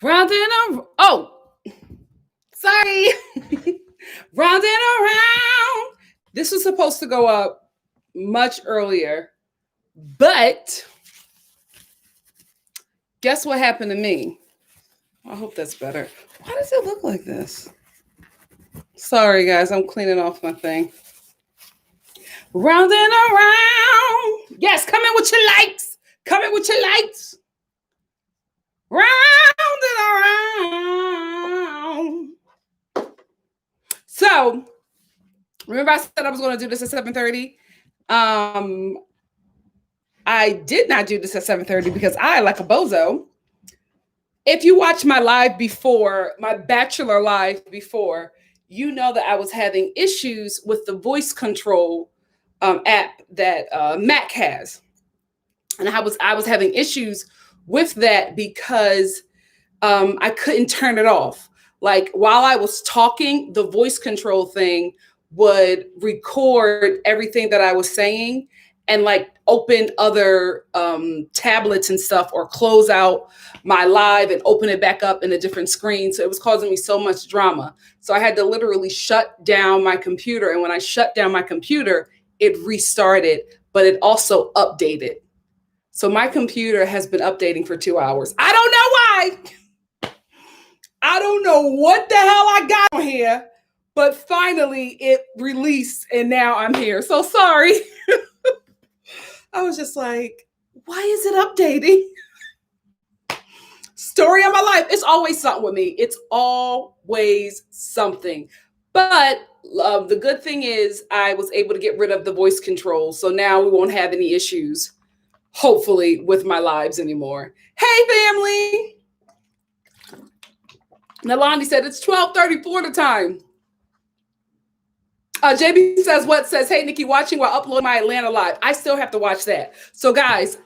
Round and around. Oh, sorry. Round and around. This was supposed to go up much earlier, but guess what happened to me? I hope that's better. Why does it look like this? Sorry, guys. I'm cleaning off my thing. Round and around. Yes, come in with your lights. Come in with your lights. Round and around. So, remember I said I was going to do this at 7:30? I did not do this at 7:30 because I, like a bozo, if you watch my live before, my Bachelor live before, you know that I was having issues with the voice control app that Mac has. And I was having issues with that because I couldn't turn it off. Like while I was talking, the voice control thing would record everything that I was saying and like open other tablets and stuff or close out my live and open it back up in a different screen. So it was causing me so much drama. So I had to literally shut down my computer. And when I shut down my computer, it restarted, but it also updated. So my computer has been updating for 2 hours. I don't know why. I don't know what the hell I got on here, but finally it released and now I'm here. So sorry. I was just like, why is it updating? Story of my life. It's always something with me. It's always something. But the good thing is I was able to get rid of the voice control. So now we won't have any issues, hopefully, with my lives anymore. Hey, family. Nalani said it's 12:34 the time. JB says, what says, hey, Nikki, watching while uploading my Atlanta live. I still have to watch that. So, guys,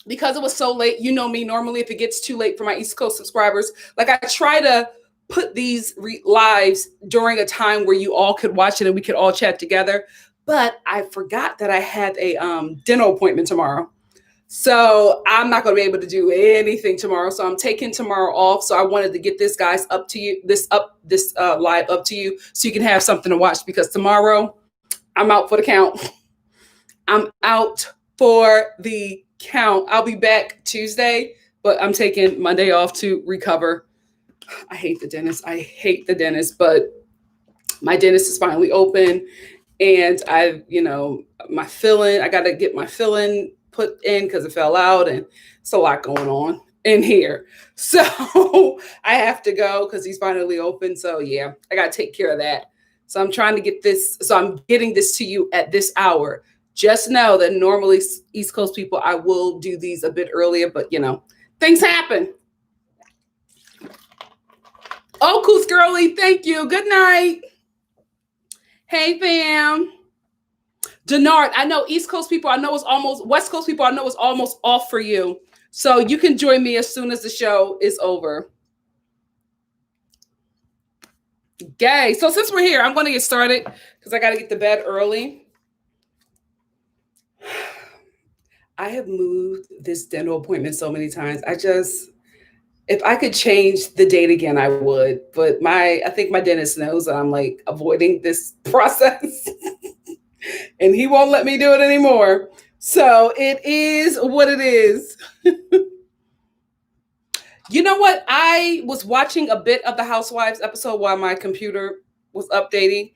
because it was so late, you know me, normally if it gets too late for my East Coast subscribers, like I try to put these lives during a time where you all could watch it and we could all chat together. But I forgot that I had a dental appointment tomorrow. So I'm not going to be able to do anything tomorrow. So I'm taking tomorrow off. So I wanted to get this guys up to you, this live up to you so you can have something to watch because tomorrow I'm out for the count. I'm out for the count. I'll be back Tuesday, but I'm taking Monday off to recover. I hate the dentist, but my dentist is finally open and I got to get my filling put in because it fell out and it's a lot going on in here. So I have to go because he's finally open. So yeah, I got to take care of that. So I'm trying to get this. So I'm getting this to you at this hour. Just know that normally East Coast people, I will do these a bit earlier, but things happen. Oh, Coos Girly, thank you. Good night. Hey, fam. Denard, I know East Coast people, I know it's almost, West Coast people, I know it's almost off for you. So you can join me as soon as the show is over. Okay, so since we're here, I'm going to get started because I got to get to bed early. I have moved this dental appointment so many times. If I could change the date again, I would. But I think my dentist knows that I'm like avoiding this process. And he won't let me do it anymore. So it is what it is. You know what? I was watching a bit of the Housewives episode while my computer was updating.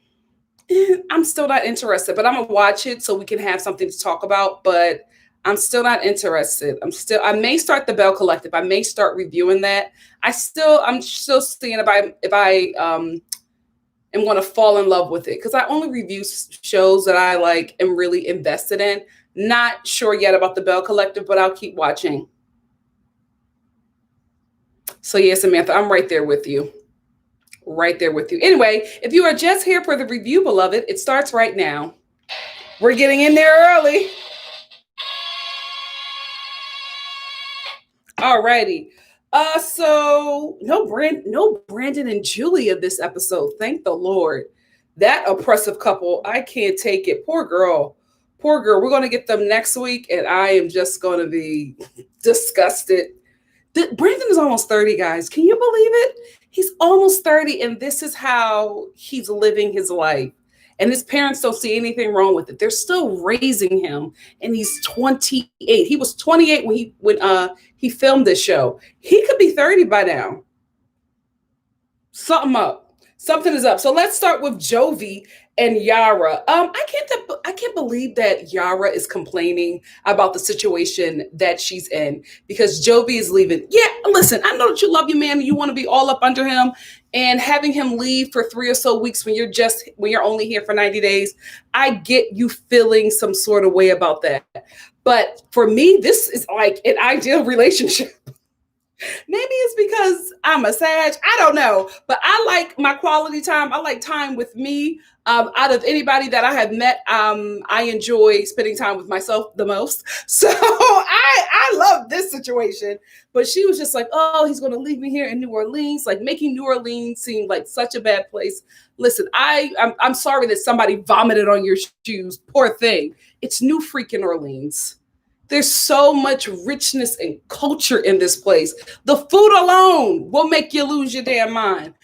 I'm still not interested, but I'm going to watch it so we can have something to talk about. But I'm still not interested. I may start the Bell Collective. I may start reviewing that. I'm still seeing if I am going to fall in love with it because I only review shows that I like am really invested in. Not sure yet about the Bell Collective, but I'll keep watching. So yeah, Samantha, I'm right there with you. Right there with you. Anyway, if you are just here for the review, beloved, it starts right now. We're getting in there early. Alrighty. So no Brandon and Julia this episode. Thank the Lord. That oppressive couple, I can't take it. Poor girl. We're going to get them next week, and I am just going to be disgusted Brandon is almost 30, guys. Can you believe it? He's almost 30, and this is how he's living his life. And his parents don't see anything wrong with it. They're still raising him, and he's 28. He was 28 when he filmed this show. He could be 30 by now. Something is up. So let's start with Jovi and Yara. I can't believe that Yara is complaining about the situation that she's in because Jovi is leaving. Yeah, listen, I know that you love your man and you want to be all up under him, and having him leave for 3 or so weeks when you're only here for 90 days. I get you feeling some sort of way about that. But for me, this is like an ideal relationship. Maybe it's because I'm a Sag. I don't know. But I like my quality time. I like time with me. Out of anybody that I have met, I enjoy spending time with myself the most. So I love this situation. But she was just like, oh, he's going to leave me here in New Orleans, like making New Orleans seem like such a bad place. Listen, I'm sorry that somebody vomited on your shoes. Poor thing. It's New freaking Orleans. There's so much richness and culture in this place. The food alone will make you lose your damn mind.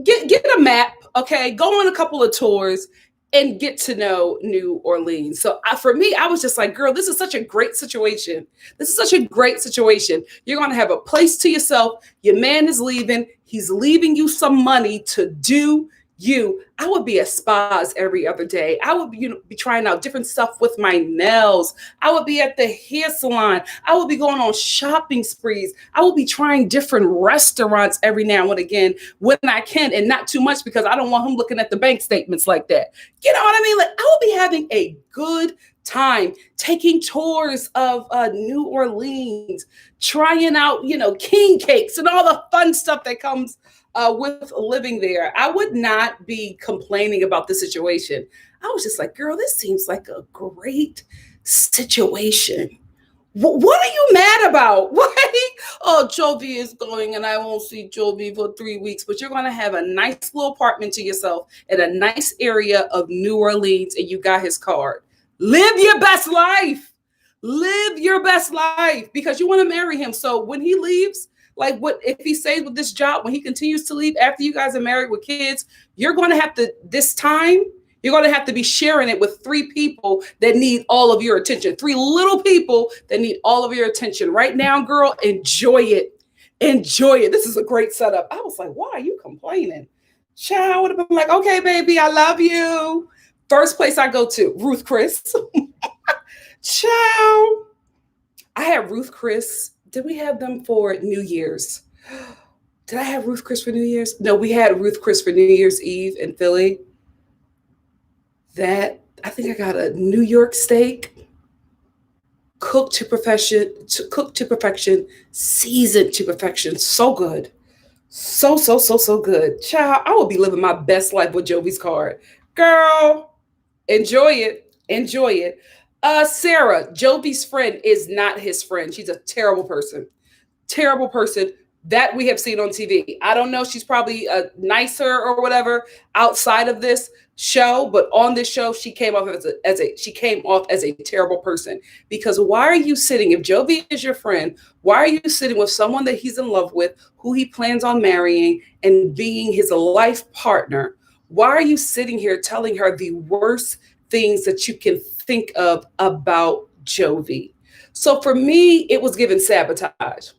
Get a map, okay? Go on a couple of tours and get to know New Orleans. So for me, I was just like, girl, this is such a great situation. This is such a great situation. You're going to have a place to yourself. Your man is leaving. He's leaving you some money to do you. I would be at spas every other day. I would be trying out different stuff with my nails. I would be at the hair salon. I would be going on shopping sprees. I would be trying different restaurants every now and again when I can, and not too much because I don't want him looking at the bank statements like that. You know what I mean? Like, I would be having a good time taking tours of New Orleans, trying out, king cakes and all the fun stuff that comes with living there. I would not be complaining about the situation. I was just like, girl, this seems like a great situation. What are you mad about? Why? Oh, Jovi is going and I won't see Jovi for 3 weeks, but you're going to have a nice little apartment to yourself in a nice area of New Orleans and you got his card. Live your best life. Live your best life because you want to marry him. So when he leaves, like what if he stays with this job, when he continues to leave after you guys are married with kids, you're going to have to, this time, you're going to have to be sharing it with 3 people that need all of your attention. 3 little people that need all of your attention. Right now, girl, enjoy it. Enjoy it. This is a great setup. I was like, why are you complaining? Child, I would have been like, okay, baby, I love you. First place I go to, Ruth Chris. Ciao. I had Ruth Chris. Did we have them for New Year's? Did I have Ruth Chris for New Year's? No, we had Ruth Chris for New Year's Eve in Philly. I think I got a New York steak, cooked to perfection, seasoned to perfection. So good. So good. Child, I will be living my best life with Jovi's card. Girl, enjoy it. Enjoy it. Sarah, Jovi's friend is not his friend. She's a terrible person. Terrible person that we have seen on TV. I don't know. She's probably nicer or whatever outside of this show, but on this show, she came off as a terrible person. Because why are you sitting, if Jovi is your friend, why are you sitting with someone that he's in love with, who he plans on marrying and being his life partner? Why are you sitting here telling her the worst things that you can think of about Jovi? So for me, it was given sabotage.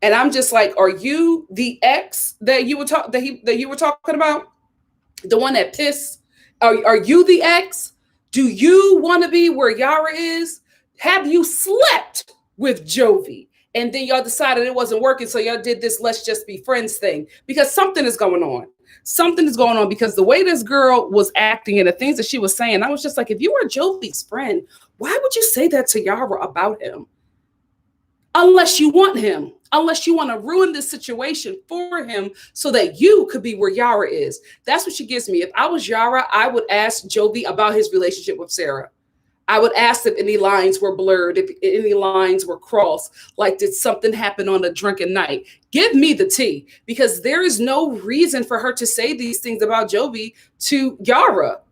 And I'm just like, are you the ex that you were talking about? The one that pissed? Are you the ex? Do you want to be where Yara is? Have you slept with Jovi? And then y'all decided it wasn't working, so y'all did this let's just be friends thing. Because something is going on. Something is going on because the way this girl was acting and the things that she was saying, I was just like, if you were Jovi's friend, why would you say that to Yara about him? Unless you want him, unless you want to ruin this situation for him so that you could be where Yara is. That's what she gives me. If I was Yara, I would ask Jovi about his relationship with Sarah. I would ask if any lines were blurred, if any lines were crossed, like did something happen on a drunken night? Give me the tea, because there is no reason for her to say these things about Jovi to Yara.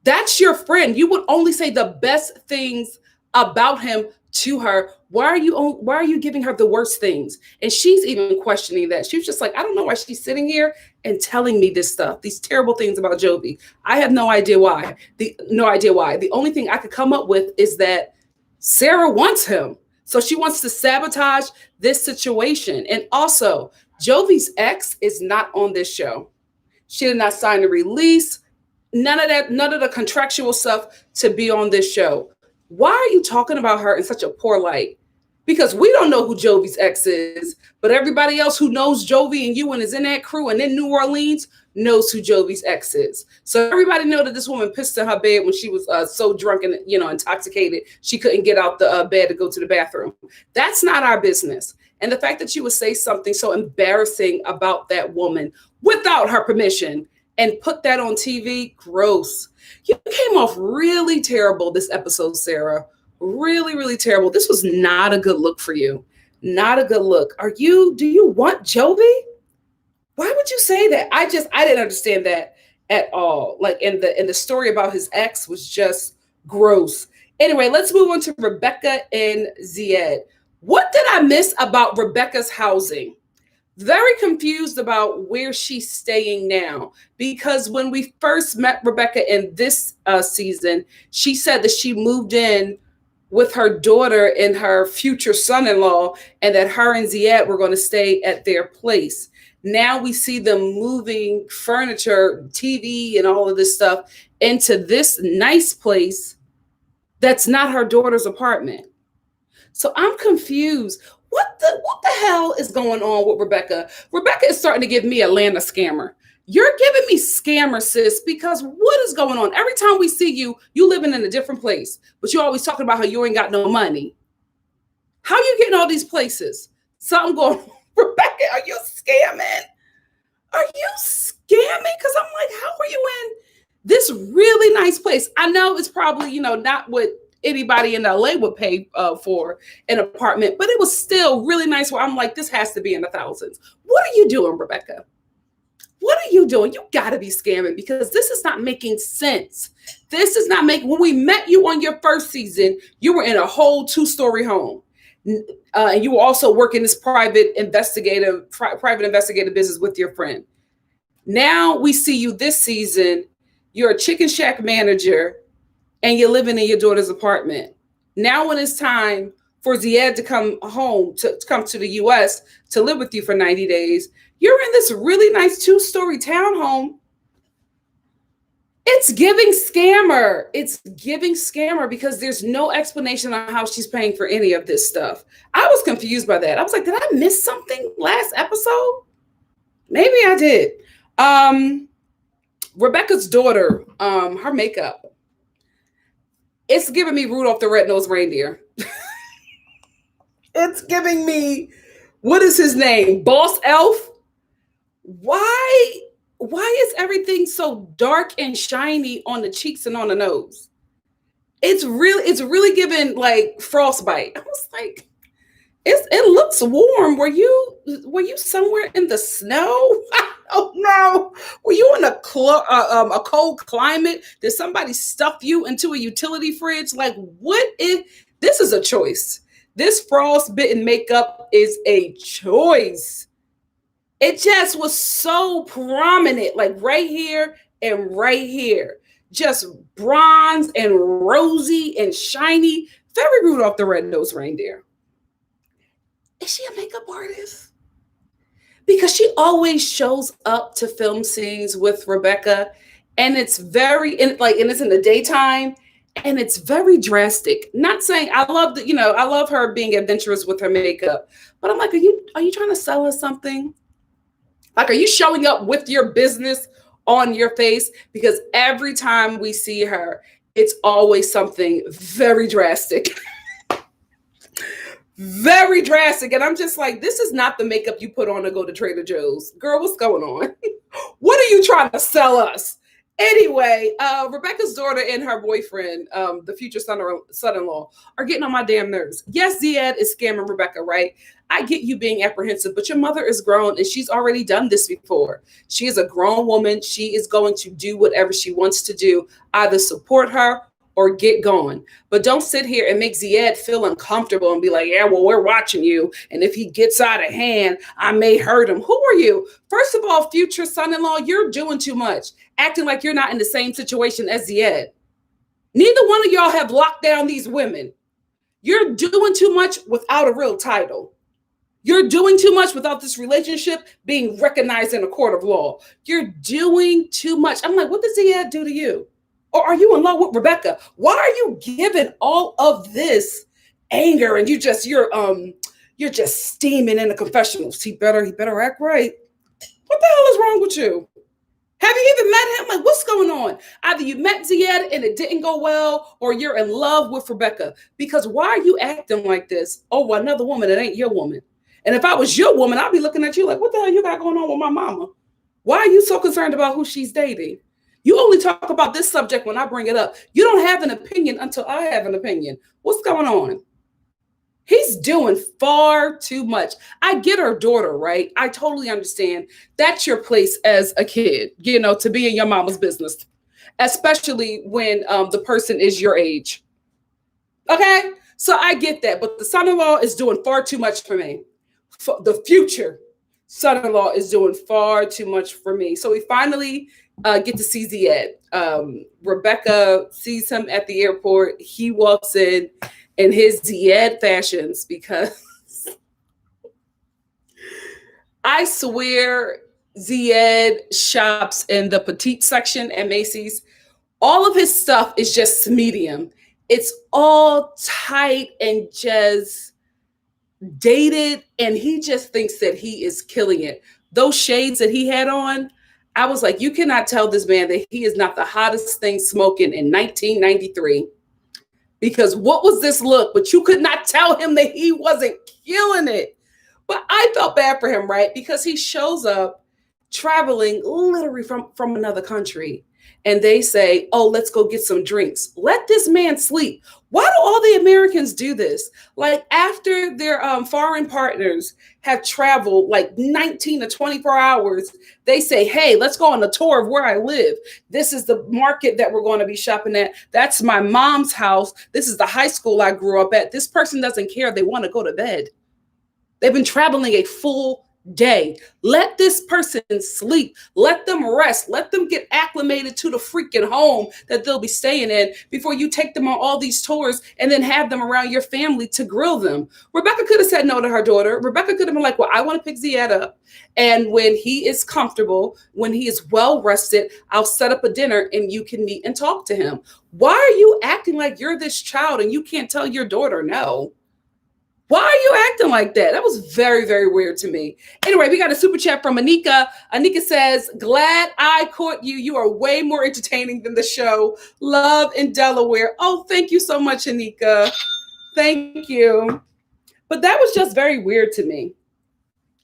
That's your friend. You would only say the best things about him to her, why are you giving her the worst things? And she's even questioning that. She was just like, I don't know why she's sitting here and telling me this stuff, these terrible things about Jovi. I have no idea why. The only thing I could come up with is that Sarah wants him. So she wants to sabotage this situation. And also, Jovi's ex is not on this show. She did not sign a release. None of the contractual stuff to be on this show. Why are you talking about her in such a poor light? Because we don't know who Jovi's ex is, but everybody else who knows Jovi and you and is in that crew and in New Orleans knows who Jovi's ex is. So everybody know that this woman pissed in her bed when she was so drunk and intoxicated she couldn't get out the bed to go to the bathroom. That's not our business. And the fact that you would say something so embarrassing about that woman without her permission and put that on TV, gross. You came off really terrible this episode, Sarah. Really, really terrible. This was not a good look for you. Not a good look. Do you want Jovi? Why would you say that? I didn't understand that at all. Like, and the story about his ex was just gross. Anyway, let's move on to Rebecca and Zied. What did I miss about Rebecca's housing? Very confused about where she's staying now, because when we first met Rebecca in this season, she said that she moved in with her daughter and her future son-in-law, and that her and Zied were going to stay at their place. Now we see them moving furniture, TV, and all of this stuff into this nice place that's not her daughter's apartment. So I'm confused. What the hell is going on with Rebecca? Rebecca is starting to give me Atlanta scammer. You're giving me scammer, sis, because what is going on? Every time we see you, you living in a different place, but you're always talking about how you ain't got no money. How are you getting all these places? Something going on. Rebecca, are you scamming? Are you scamming? Because I'm like, how are you in this really nice place? I know it's probably, not what anybody in LA would pay for an apartment, but it was still really nice where I'm like, this has to be in the thousands. What are you doing, Rebecca? What are you doing? You got to be scamming, because this is not making sense. This is not making, when we met you on your first season, you were in a whole 2-story home. And you were also working this private investigative business with your friend. Now we see you this season, you're a chicken shack manager, and you're living in your daughter's apartment. Now when it's time for Zied to come home, to come to the US to live with you for 90 days, you're in this really nice 2-story townhome. It's giving scammer. It's giving scammer, because there's no explanation on how she's paying for any of this stuff. I was confused by that. I was like, did I miss something last episode? Maybe I did. Rebecca's daughter, her makeup. It's giving me Rudolph the Red-Nosed Reindeer. It's giving me, what is his name? Boss Elf? Why is everything so dark and shiny on the cheeks and on the nose? It's really giving like frostbite. I was like, it looks warm. Were you somewhere in the snow? Oh no. Were you in a cold climate? Did somebody stuff you into a utility fridge? Like, this is a choice. This frostbitten makeup is a choice. It just was so prominent, like right here and right here. Just bronze and rosy and shiny. Very Rudolph the Red-Nosed Reindeer. Is she a makeup artist? Because she always shows up to film scenes with Rebecca, and it's and it's in the daytime, and it's very drastic. Not saying I love her being adventurous with her makeup, but I'm like, are you trying to sell us something? Like, are you showing up with your business on your face? Because every time we see her, it's always something very drastic. Very drastic. And I'm just like, this is not the makeup you put on to go to Trader Joe's. Girl, what's going on? What are you trying to sell us? Anyway, Rebecca's daughter and her boyfriend, the future son-in-law, are getting on my damn nerves. Yes, Zied is scamming Rebecca, right? I get you being apprehensive, but your mother is grown and she's already done this before. She is a grown woman. She is going to do whatever she wants to do. Either support her or get gone. But don't sit here and make Ziad feel uncomfortable and be like, yeah, well, we're watching you. And if he gets out of hand, I may hurt him. Who are you? First of all, future son-in-law, you're doing too much, acting like you're not in the same situation as Ziad. Neither one of y'all have locked down these women. You're doing too much without a real title. You're doing too much without this relationship being recognized in a court of law. You're doing too much. I'm like, what does Ziad do to you? Or are you in love with Rebecca? Why are you giving all of this anger and you're just steaming in the confessionals? He better act right. What the hell is wrong with you? Have you even met him? Like, what's going on? Either you met Ziad and it didn't go well, or you're in love with Rebecca. Because why are you acting like this? Oh, well, another woman, it ain't your woman. And if I was your woman, I'd be looking at you like, what the hell you got going on with my mama? Why are you so concerned about who she's dating? You only talk about this subject when I bring it up. You don't have an opinion until I have an opinion. What's going on? He's doing far too much. I get her daughter, right? I totally understand. That's your place as a kid, to be in your mama's business, especially when the person is your age. Okay? So I get that. But the son-in-law is doing far too much for me. The future son-in-law is doing far too much for me. So we finally get to see Ziad. Rebecca sees him at the airport. He walks in his Ziad fashions, because I swear Ziad shops in the petite section at Macy's. All of his stuff is just medium. It's all tight and just dated, and he just thinks that he is killing it. Those shades that he had on, I was like, you cannot tell this man that he is not the hottest thing smoking in 1993. Because what was this look? But you could not tell him that he wasn't killing it. But I felt bad for him, right? Because he shows up traveling literally from another country. And they say, oh, let's go get some drinks. Let this man sleep. Why do all the Americans do this? Like, after their foreign partners have traveled like 19 to 24 hours, they say, hey, let's go on a tour of where I live. This is the market that we're going to be shopping at. That's my mom's house. This is the high school I grew up at. This person doesn't care. They want to go to bed. They've been traveling a full day. Let this person sleep. Let them rest. Let them get acclimated to the freaking home that they'll be staying in before you take them on all these tours and then have them around your family to grill them. Rebecca could have said no to her daughter. Rebecca could have been like, well, I want to pick Ziad up. And when he is comfortable, when he is well rested, I'll set up a dinner and you can meet and talk to him. Why are you acting like you're this child and you can't tell your daughter no? Why are you acting like that? That was very, very weird to me. Anyway, we got a super chat from Anika. Anika says, glad I caught you. You are way more entertaining than the show. Love in Delaware. Oh, thank you so much, Anika. Thank you. But that was just very weird to me.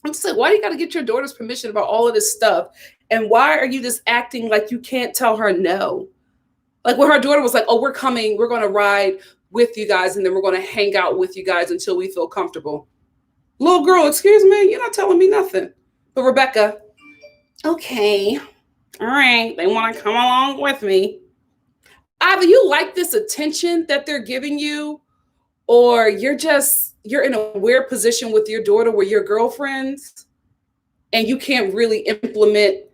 I'm just like, why do you got to get your daughter's permission about all of this stuff? And why are you just acting like you can't tell her no? Like, when her daughter was like, oh, we're coming. We're going to ride with you guys, and then we're going to hang out with you guys until we feel comfortable. Little girl, excuse me, you're not telling me nothing. But Rebecca, okay, all right, they want to come along with me. Either you like this attention that they're giving you, or you're in a weird position with your daughter where you're girlfriends and you can't really implement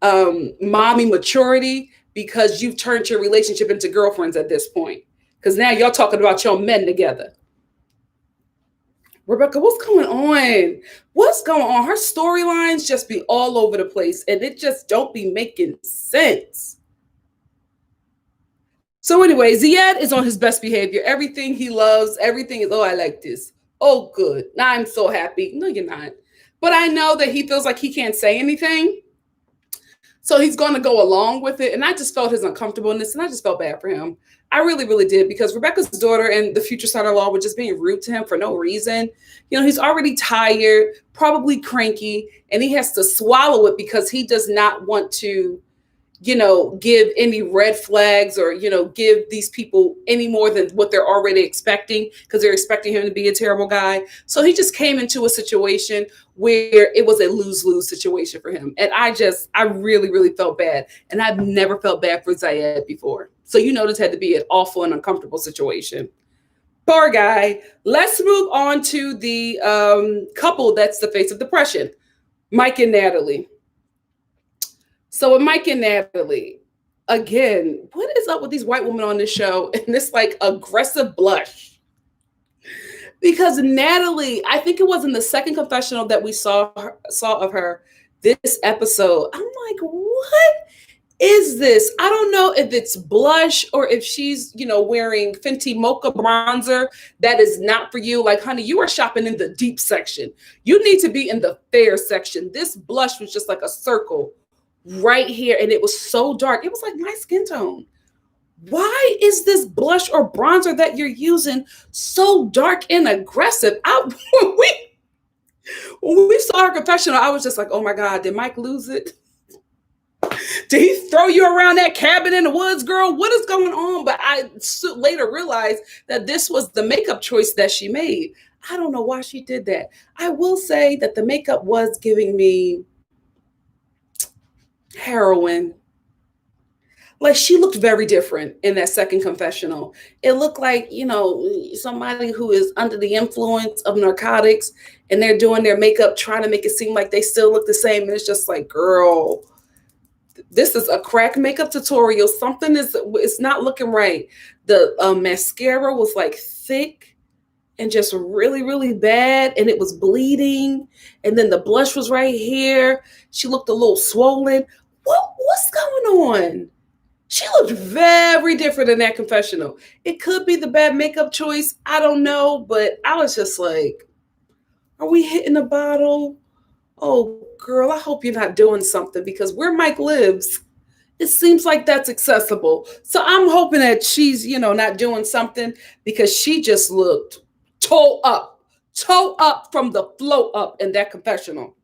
mommy maturity because you've turned your relationship into girlfriends at this point. Because now y'all talking about your men together. Rebecca, what's going on? What's going on? Her storylines just be all over the place, and it just don't be making sense. So anyway, Ziad is on his best behavior. Everything he loves, everything is, oh, I like this. Oh, good. Now I'm so happy. No, you're not. But I know that he feels like he can't say anything. So he's going to go along with it. And I just felt his uncomfortableness, and I just felt bad for him. I really, really did, because Rebecca's daughter and the future son-in-law were just being rude to him for no reason. He's already tired, probably cranky, and he has to swallow it because he does not want to, give any red flags or, give these people any more than what they're already expecting, because they're expecting him to be a terrible guy. So he just came into a situation where it was a lose-lose situation for him. And I really, really felt bad. And I've never felt bad for Ziad before. So you know this had to be an awful and uncomfortable situation. Poor guy. Let's move on to the couple that's the face of depression, Mike and Natalie. So with Mike and Natalie, again, what is up with these white women on this show and this like aggressive blush? Because Natalie, I think it was in the second confessional that we saw of her this episode. I'm like, what is this? I don't know if it's blush or if she's, wearing Fenty Mocha bronzer that is not for you. Like, honey, you are shopping in the deep section. You need to be in the fair section. This blush was just like a circle right here, and it was so dark. It was like my skin tone. Why is this blush or bronzer that you're using so dark and aggressive? When we saw her confessional, I was just like, oh my God, did Mike lose it? Did he throw you around that cabin in the woods, girl? What is going on? But I later realized that this was the makeup choice that she made. I don't know why she did that. I will say that the makeup was giving me heroin. Like, she looked very different in that second confessional. It looked like, somebody who is under the influence of narcotics and they're doing their makeup, trying to make it seem like they still look the same. And it's just like, girl, this is a crack makeup tutorial. Something it's not looking right. The mascara was like thick and just really, really bad. And it was bleeding. And then the blush was right here. She looked a little swollen. What's going on? She looked very different in that confessional. It could be the bad makeup choice. I don't know. But I was just like, are we hitting the bottle? Oh, girl, I hope you're not doing something, because where Mike lives, it seems like that's accessible. So I'm hoping that she's, not doing something, because she just looked toe up from the flow up in that confessional.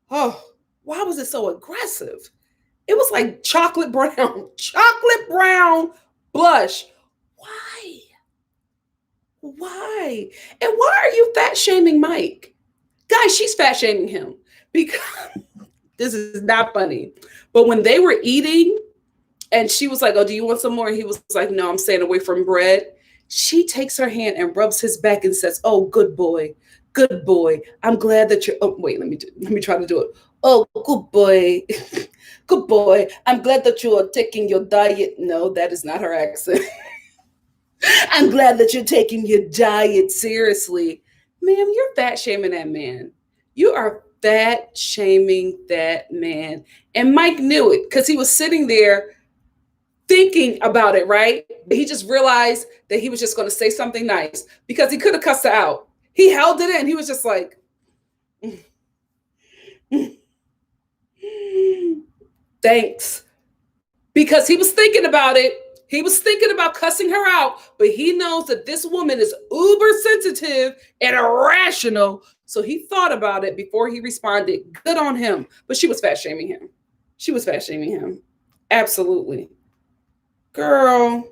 Oh, why was it so aggressive? It was like chocolate brown blush. Why? And why are you fat shaming Mike? Guys, she's fat shaming him, because this is not funny. But when they were eating and she was like, oh, do you want some more? And he was like, no, I'm staying away from bread. She takes her hand and rubs his back and says, oh, good boy. Good boy. I'm glad that you're, oh, wait, let me try to do it. Oh, good boy. Good boy. I'm glad that you are taking your diet. No, that is not her accent. I'm glad that you're taking your diet seriously. Ma'am, you're fat shaming that man. You are fat shaming that man. And Mike knew it, because he was sitting there thinking about it, right? He just realized that he was just going to say something nice, because he could have cussed her out. He held it in. He was just like, thanks. Because he was thinking about it. He was thinking about cussing her out, but he knows that this woman is uber sensitive and irrational. So he thought about it before he responded. Good on him. But she was fat shaming him. She was fat shaming him. Absolutely. Girl.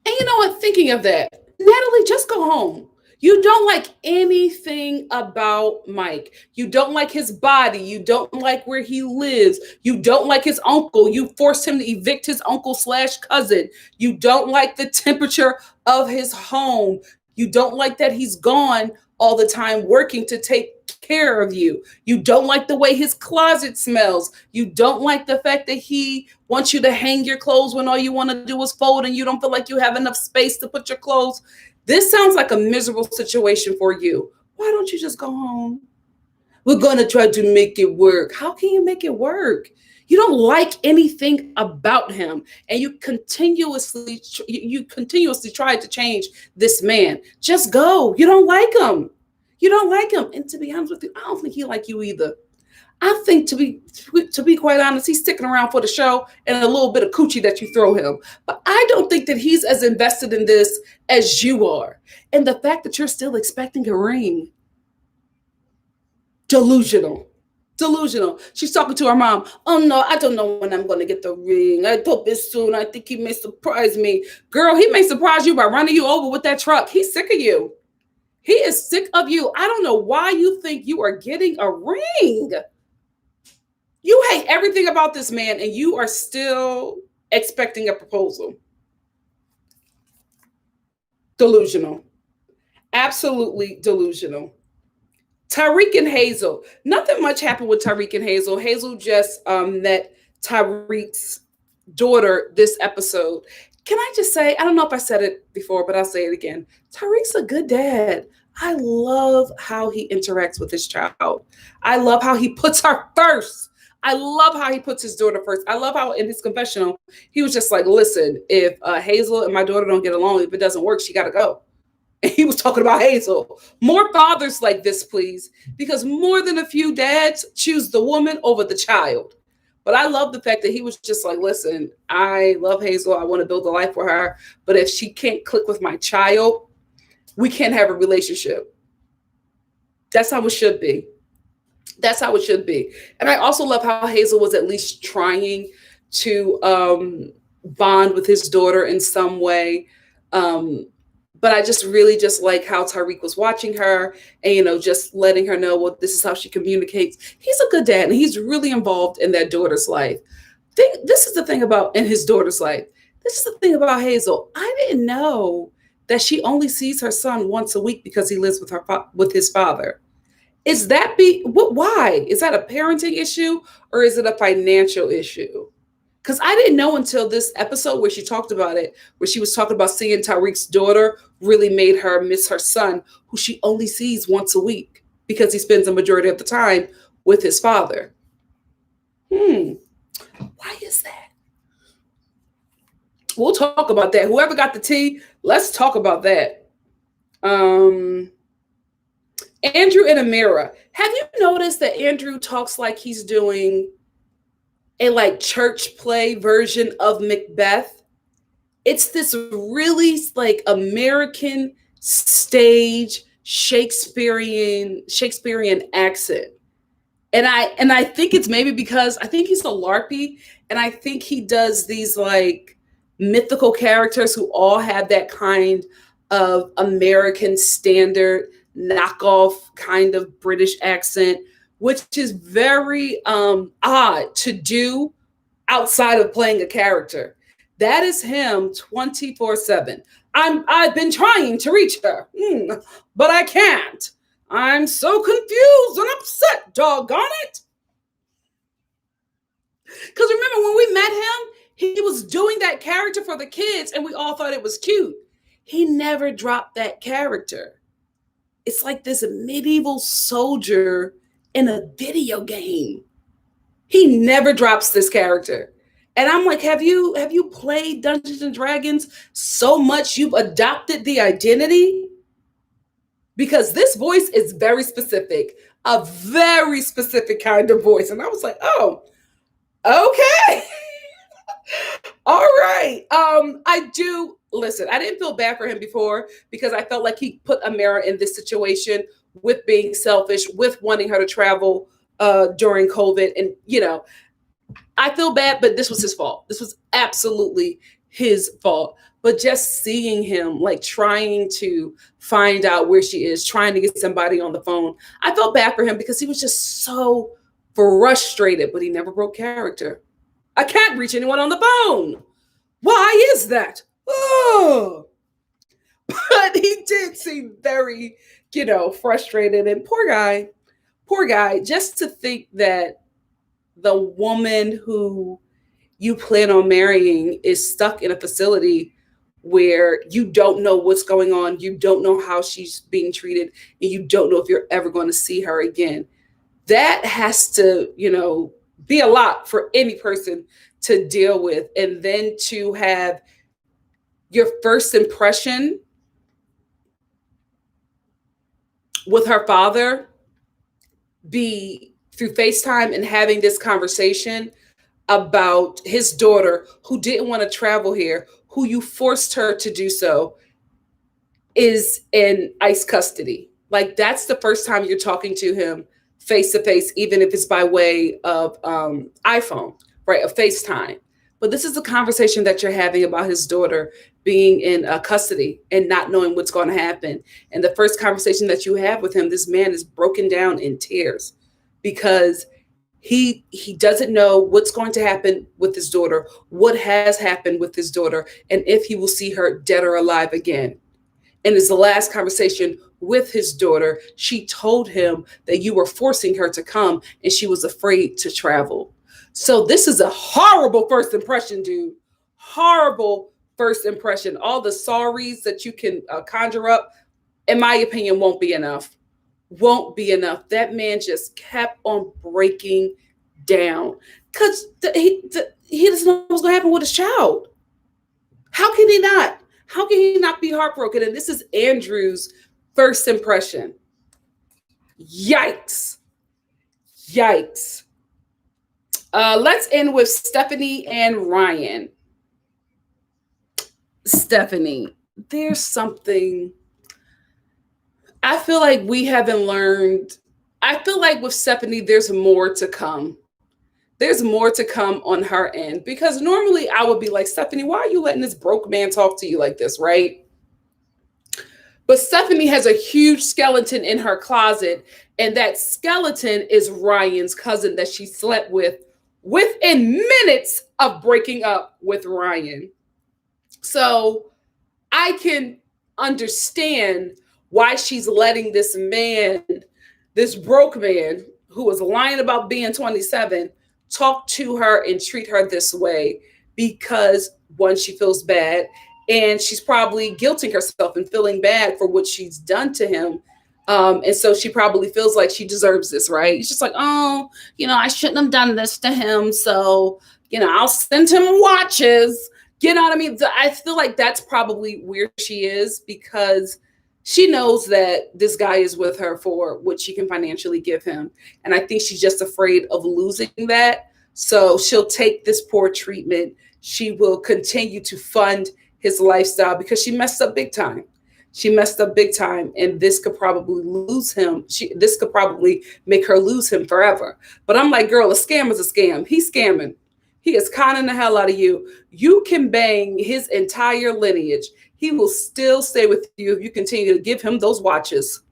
And you know what? Thinking of that, Natalie, just go home. You don't like anything about Mike. You don't like his body. You don't like where he lives. You don't like his uncle. You forced him to evict his uncle/cousin. You don't like the temperature of his home. You don't like that he's gone all the time working to take care of you. You don't like the way his closet smells. You don't like the fact that he wants you to hang your clothes when all you want to do is fold, and you don't feel like you have enough space to put your clothes. This sounds like a miserable situation for you. Why don't you just go home? We're going to try to make it work. How can you make it work? You don't like anything about him, and you continuously try to change this man. Just go. You don't like him. You don't like him. And to be honest with you, I don't think he like you either. I think, to be quite honest, he's sticking around for the show and a little bit of coochie that you throw him. But I don't think that he's as invested in this as you are. And the fact that you're still expecting a ring, delusional. She's talking to her mom. Oh no, I don't know when I'm going to get the ring. I hope it's soon. I think he may surprise me. Girl, he may surprise you by running you over with that truck. He's sick of you. He is sick of you. I don't know why you think you are getting a ring. You hate everything about this man, and you are still expecting a proposal. Delusional. Absolutely delusional. Tariq and Hazel. Nothing much happened with Tariq and Hazel. Hazel just met Tariq's daughter this episode. Can I just say, I don't know if I said it before, but I'll say it again. Tariq's a good dad. I love how he interacts with his child. I love how he puts her first. I love how he puts his daughter first. I love how in his confessional, he was just like, listen, if Hazel and my daughter don't get along, if it doesn't work, she got to go. And he was talking about Hazel. More fathers like this, please, because more than a few dads choose the woman over the child. But I love the fact that he was just like, listen, I love Hazel. I want to build a life for her. But if she can't click with my child, we can't have a relationship. That's how it should be. That's how it should be. And I also love how Hazel was at least trying to bond with his daughter in some way. But I just really just like how Tariq was watching her and, you know, just letting her know, well, this is how she communicates. He's a good dad and he's really involved in that daughter's life. This is the thing about in his daughter's life. This is the thing about Hazel. I didn't know that she only sees her son once a week because he lives with his father. Is that why? Is that a parenting issue or is it a financial issue? Because I didn't know until this episode where she talked about it, where she was talking about seeing Tariq's daughter really made her miss her son, who she only sees once a week because he spends the majority of the time with his father. Why is that? We'll talk about that. Whoever got the tea, let's talk about that. Andrew and Amira. Have you noticed that Andrew talks like he's doing a like church play version of Macbeth? It's this really like American stage Shakespearean accent. And I think it's maybe because I think he's a LARPy and I think he does these like mythical characters who all have that kind of American standard knockoff kind of British accent, which is very odd to do outside of playing a character. That is him 24/7. I've been trying to reach her, but I can't. I'm so confused and upset, doggone it. Because remember when we met him, he was doing that character for the kids and we all thought it was cute. He never dropped that character. It's like this medieval soldier in a video game. He never drops this character. And I'm like, have you played Dungeons and Dragons so much you've adopted the identity? Because this voice is very specific, a very specific kind of voice. And I was like, oh, okay. All right. I didn't feel bad for him before because I felt like he put Amira in this situation with being selfish, with wanting her to travel during COVID. And, you know, I feel bad, but this was his fault. This was absolutely his fault. But just seeing him like trying to find out where she is, trying to get somebody on the phone, I felt bad for him because he was just so frustrated, but he never broke character. I can't reach anyone on the phone. Why is that? Oh, but he did seem very, frustrated. And poor guy, just to think that the woman who you plan on marrying is stuck in a facility where you don't know what's going on. You don't know how she's being treated, and you don't know if you're ever going to see her again. That has to, be a lot for any person to deal with. And then to have your first impression with her father be through FaceTime and having this conversation about his daughter who didn't want to travel here, who you forced her to do so, is in ICE custody. Like, that's the first time you're talking to him face to face, even if it's by way of iPhone, right? A FaceTime. But this is the conversation that you're having about his daughter being in custody and not knowing what's going to happen. And the first conversation that you have with him, this man is broken down in tears because He doesn't know what's going to happen with his daughter, what has happened with his daughter, and if he will see her dead or alive again. And it's the last conversation with his daughter. She told him that you were forcing her to come and she was afraid to travel. So this is a horrible first impression, dude. Horrible first impression. All the sorries that you can conjure up, in my opinion, won't be enough. Won't be enough. That man just kept on breaking down because he doesn't know what's going to happen with his child. How can he not? How can he not be heartbroken? And this is Andrew's first impression. Yikes. Yikes. Let's end with Stephanie and Ryan. Stephanie, there's something I feel like we haven't learned. I feel like with Stephanie, there's more to come. There's more to come on her end because normally I would be like, Stephanie, why are you letting this broke man talk to you like this, right? But Stephanie has a huge skeleton in her closet, and that skeleton is Ryan's cousin that she slept with within minutes of breaking up with Ryan. So I can understand why she's letting this man, this broke man who was lying about being 27, talk to her and treat her this way because, one, she feels bad, and she's probably guilting herself and feeling bad for what she's done to him. And so she probably feels like she deserves this, right? It's just like, oh, I shouldn't have done this to him. So, I'll send him watches. You know what I mean? I feel like that's probably where she is because she knows that this guy is with her for what she can financially give him. And I think she's just afraid of losing that. So she'll take this poor treatment. She will continue to fund his lifestyle because she messed up big time. She messed up big time. And this could probably lose him. This could probably make her lose him forever. But I'm like, girl, a scam is a scam. He's scamming. He is conning the hell out of you. You can bang his entire lineage. He will still stay with you if you continue to give him those watches.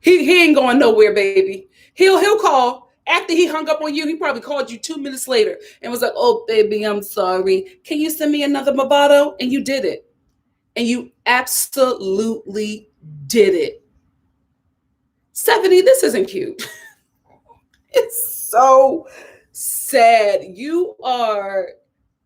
He ain't going nowhere, baby. He'll call. After he hung up on you, he probably called you 2 minutes later and was like, oh, baby, I'm sorry. Can you send me another Movado? And you did it. And you absolutely did it. Stephanie, this isn't cute. It's so sad. I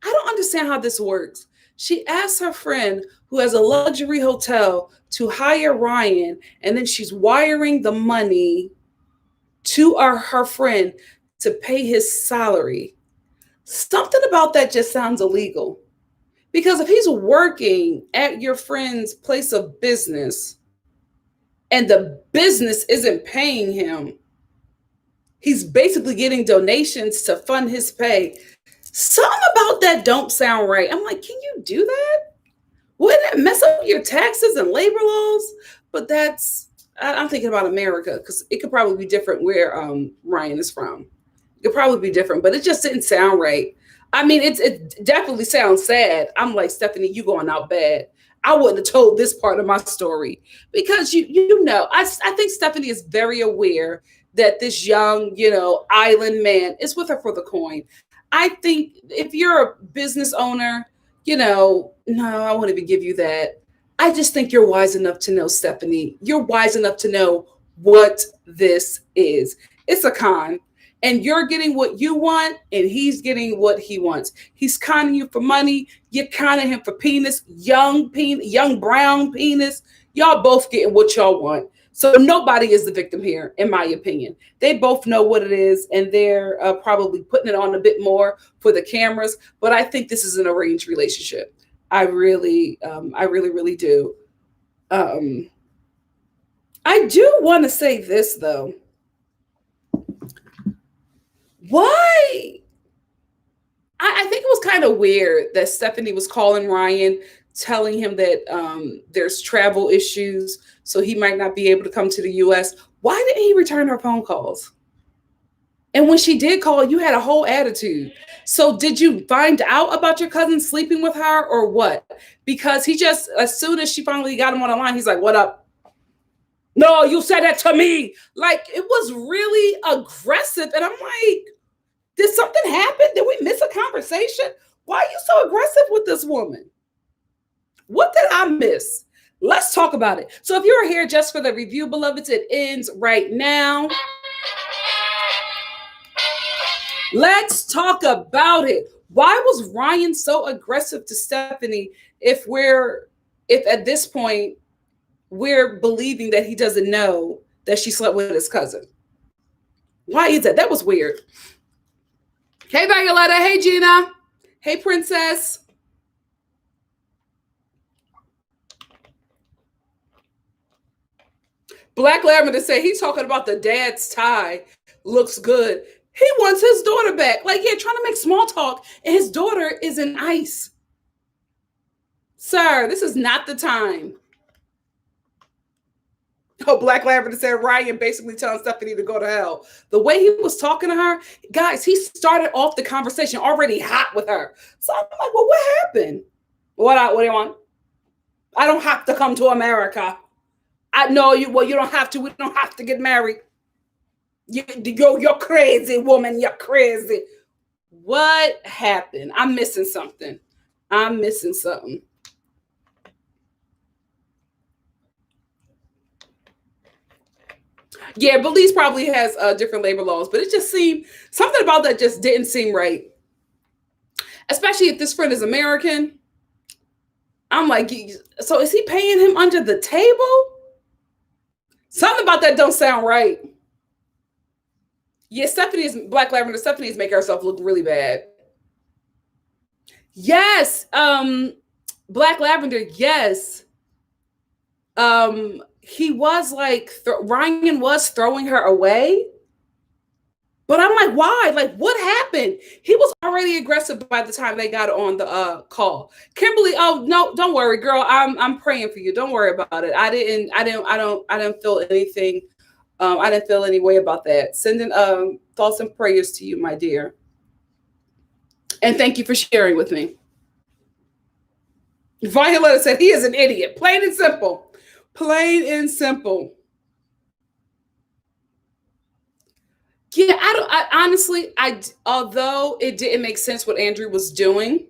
don't understand how this works. She asked her friend who has a luxury hotel to hire Ryan, and then she's wiring the money to her friend to pay his salary. Something about that just sounds illegal. Because if he's working at your friend's place of business and the business isn't paying him, he's basically getting donations to fund his pay. Something about that don't sound right. I'm like, can you do that? Wouldn't that mess up your taxes and labor laws? But I'm thinking about America because it could probably be different where Ryan is from. It could probably be different, but it just didn't sound right. I mean, it definitely sounds sad. I'm like, Stephanie, you going out bad. I wouldn't have told this part of my story because I think Stephanie is very aware that this young, island man is with her for the coin. I think if you're a business owner, no, I won't even give you that. I just think you're wise enough to know, Stephanie. You're wise enough to know what this is. It's a con. And you're getting what you want, and he's getting what he wants. He's conning you for money. You're conning him for penis, young brown penis. Y'all both getting what y'all want. So nobody is the victim here, in my opinion. They both know what it is, and they're probably putting it on a bit more for the cameras. But I think this is an arranged relationship. I really, really do. I do want to say this, though. Why? I think it was kind of weird that Stephanie was calling Ryan, telling him that there's travel issues, so he might not be able to come to the U.S. Why didn't he return her phone calls? And when she did call, you had a whole attitude. So did you find out about your cousin sleeping with her or what? Because he just, as soon as she finally got him on the line, he's like, what up? No, you said that to me. Like, it was really aggressive. And I'm like, did something happen? Did we miss a conversation? Why are you so aggressive with this woman? What did I miss? Let's talk about it. So if you're here just for the review, beloveds, it ends right now. Let's talk about it. Why was Ryan so aggressive to Stephanie if at this point we're believing that he doesn't know that she slept with his cousin? Why is that? That was weird. Hey, Violetta. Hey, Gina. Hey, Princess. Black Lavender said he's talking about the dad's tie looks good. He wants his daughter back. Like, yeah, trying to make small talk, and his daughter is in ice. Sir, this is not the time. Oh, Black Lavender said Ryan basically telling Stephanie to go to hell. The way he was talking to her, guys, he started off the conversation already hot with her. So I'm like, well, what happened? What do you want? I don't have to come to America. I know you. Well, you don't have to. We don't have to get married. You're crazy, woman. You're crazy. What happened? I'm missing something. Yeah, Belize probably has different labor laws, but it just seemed something about that just didn't seem right. Especially if this friend is American. I'm like, so is he paying him under the table? Something about that don't sound right. Yeah, Black Lavender. Stephanie's making herself look really bad. Yes, Black Lavender. Yes, he was like Ryan was throwing her away, but I'm like, why? Like, what happened? He was already aggressive by the time they got on the call. Kimberly, oh no, don't worry, girl. I'm praying for you. Don't worry about it. I didn't feel anything. I didn't feel any way about that. Sending thoughts and prayers to you, my dear. And thank you for sharing with me. Violetta said he is an idiot. Plain and simple. Plain and simple. Yeah, although it didn't make sense what Andrew was doing,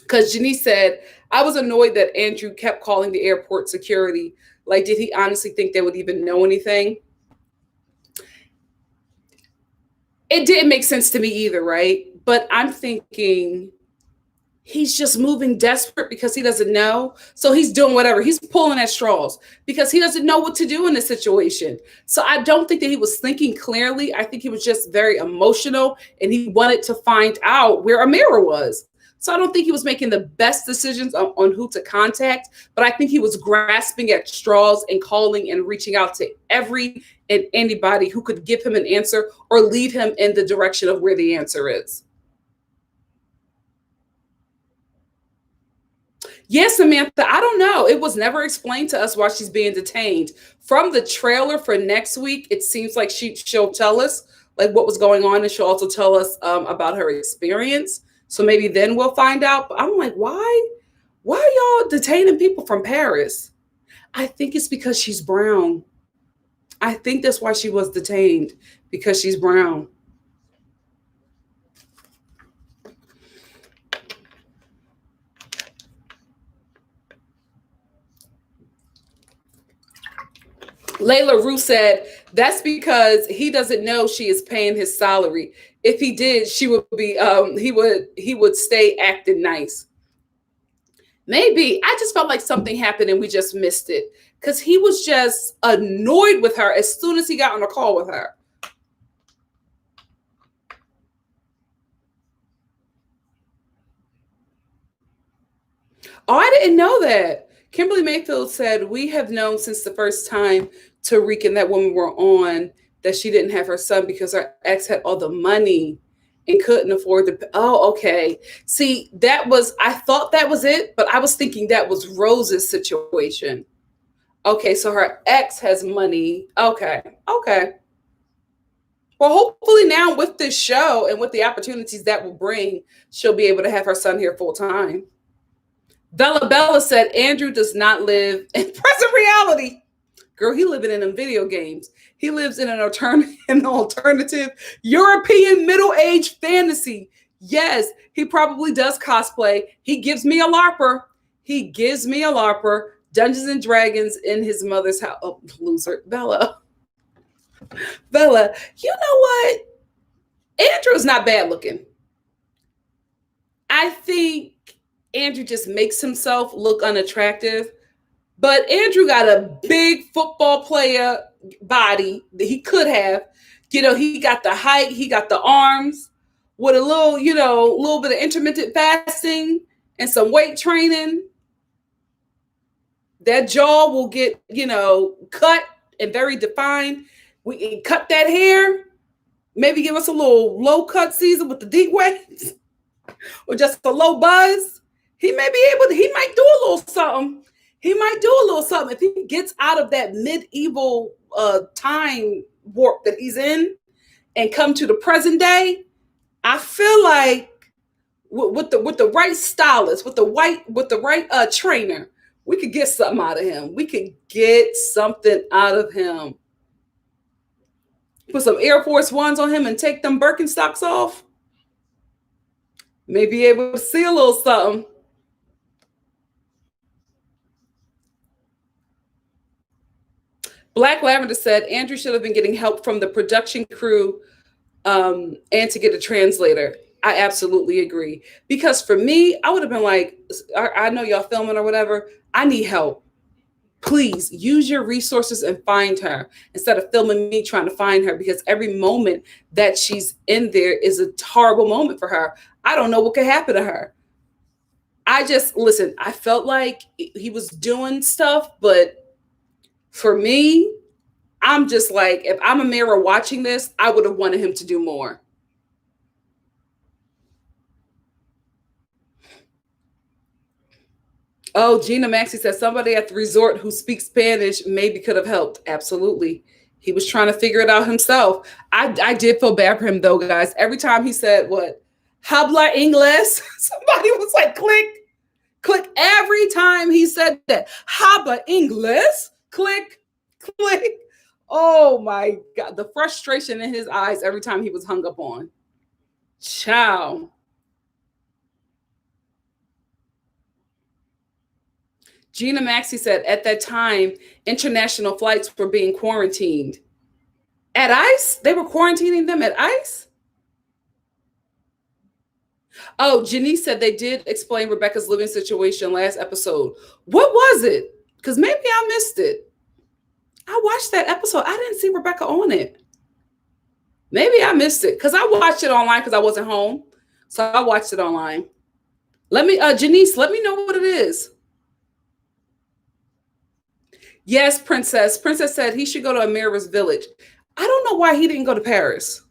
because Janice said, I was annoyed that Andrew kept calling the airport security. Like, did he honestly think they would even know anything? It didn't make sense to me either, right? But I'm thinking he's just moving desperate because he doesn't know. So he's doing whatever. He's pulling at straws because he doesn't know what to do in this situation. So I don't think that he was thinking clearly. I think he was just very emotional and he wanted to find out where Amira was. So I don't think he was making the best decisions on who to contact, but I think he was grasping at straws and calling and reaching out to every and anybody who could give him an answer or lead him in the direction of where the answer is. Yes, Samantha, I don't know. It was never explained to us why she's being detained. From the trailer for next week, it seems like she'll tell us like what was going on, and she'll also tell us about her experience. So maybe then we'll find out. But I'm like, why are y'all detaining people from Paris? I think it's because she's brown. I think that's why she was detained, because she's brown. Layla Rue said that's because he doesn't know she is paying his salary. If he did, she would be he would stay acting nice. Maybe. I just felt like something happened and we just missed it because he was just annoyed with her as soon as he got on a call with her. Oh, I didn't know that. Kimberly Mayfield said, we have known since the first time Tariq and that woman were on that she didn't have her son because her ex had all the money and couldn't afford to. Oh, okay. See, I thought that was it, but I was thinking that was Rose's situation. Okay, so her ex has money. Okay. Well, hopefully now with this show and with the opportunities that will bring, she'll be able to have her son here full time. Bella said Andrew does not live in present reality. Girl, he living in them video games. He lives in an alternative European middle-aged fantasy. Yes, he probably does cosplay. He gives me a LARPer. He gives me a LARPer. Dungeons and Dragons in his mother's house. Oh, loser. Bella. Bella, you know what? Andrew's not bad looking. I think Andrew just makes himself look unattractive. But Andrew got a big football player body that he could have. He got the height, he got the arms with a little bit of intermittent fasting and some weight training. That jaw will get, cut and very defined. We can cut that hair, maybe give us a little low cut season with the deep waves or just a low buzz. He might do a little something. He might do a little something if he gets out of that medieval time warp that he's in and come to the present day. I feel like with the right stylist, with the right trainer, we could get something out of him. We could get something out of him. Put some Air Force Ones on him and take them Birkenstocks off. Maybe able to see a little something. Black Lavender said Andrew should have been getting help from the production crew and to get a translator. I absolutely agree. Because for me, I would have been like, I know y'all filming or whatever. I need help. Please use your resources and find her instead of filming me trying to find her, because every moment that she's in there is a horrible moment for her. I don't know what could happen to her. I felt like he was doing stuff, but for me, I'm just like, if I'm a mirror watching this, I would have wanted him to do more. Oh, Gina Maxey says somebody at the resort who speaks Spanish maybe could have helped. Absolutely. He was trying to figure it out himself. I did feel bad for him though, guys. Every time he said, what? Habla Ingles, somebody was like, click, click. Every time he said that, habla Ingles, click, click. Oh my God. The frustration in his eyes every time he was hung up on. Ciao. Gina Maxey said at that time, international flights were being quarantined. At ICE? They were quarantining them at ICE? Oh, Janice said they did explain Rebecca's living situation last episode. What was it? Because maybe I missed it. I watched that episode. I didn't see Rebecca on it. Maybe I missed it because I watched it online because I wasn't home. So I watched it online. Janice, let me know what it is. Yes, Princess. Princess said he should go to Amira's village. I don't know why he didn't go to Paris.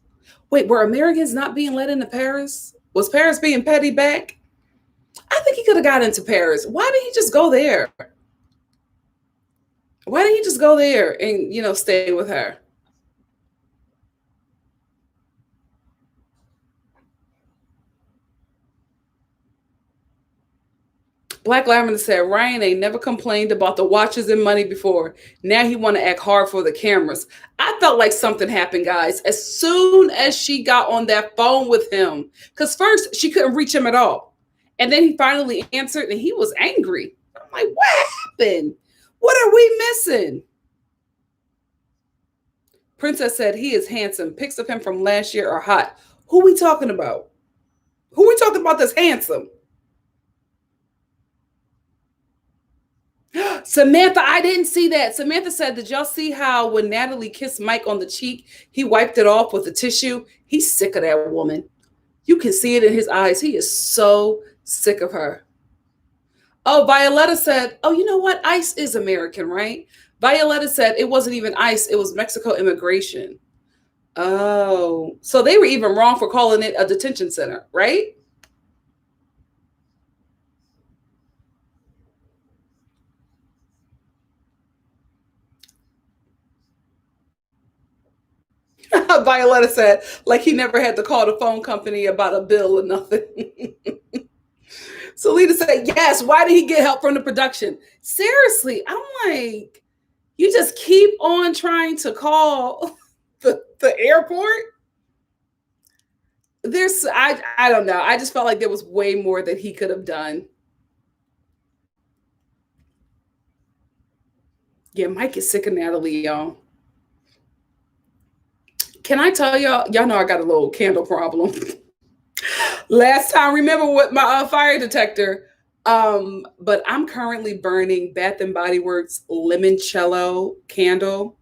Wait, were Americans not being let into Paris? Was Paris being petty back? I think he could have got into Paris. Why didn't he just go there? Why didn't he just go there and, stay with her? Black Lavender said Ryan ain't never complained about the watches and money before. Now he want to act hard for the cameras. I felt like something happened, guys, as soon as she got on that phone with him. Because first she couldn't reach him at all. And then he finally answered and he was angry. I'm like, what happened? What are we missing? Princess said he is handsome. Pics of him from last year are hot. Who we talking about? Who we talking about that's handsome? Samantha, I didn't see that. Samantha said, did y'all see how when Natalie kissed Mike on the cheek, he wiped it off with a tissue? He's sick of that woman. You can see it in his eyes. He is so sick of her. Oh, Violetta said, oh, you know what? ICE is American, right? Violetta said it wasn't even ICE. It was Mexico immigration. Oh, so they were even wrong for calling it a detention center, right? Violetta said, like he never had to call the phone company about a bill or nothing. Selena said, yes, why did he get help from the production? Seriously, I'm like, You just keep on trying to call the airport. I don't know. I just felt like there was way more that he could have done. Yeah, Mike is sick of Natalie, y'all. Can I tell y'all? Y'all know I got a little candle problem. Last time, remember what my fire detector? But I'm currently burning Bath and Body Works limoncello candle.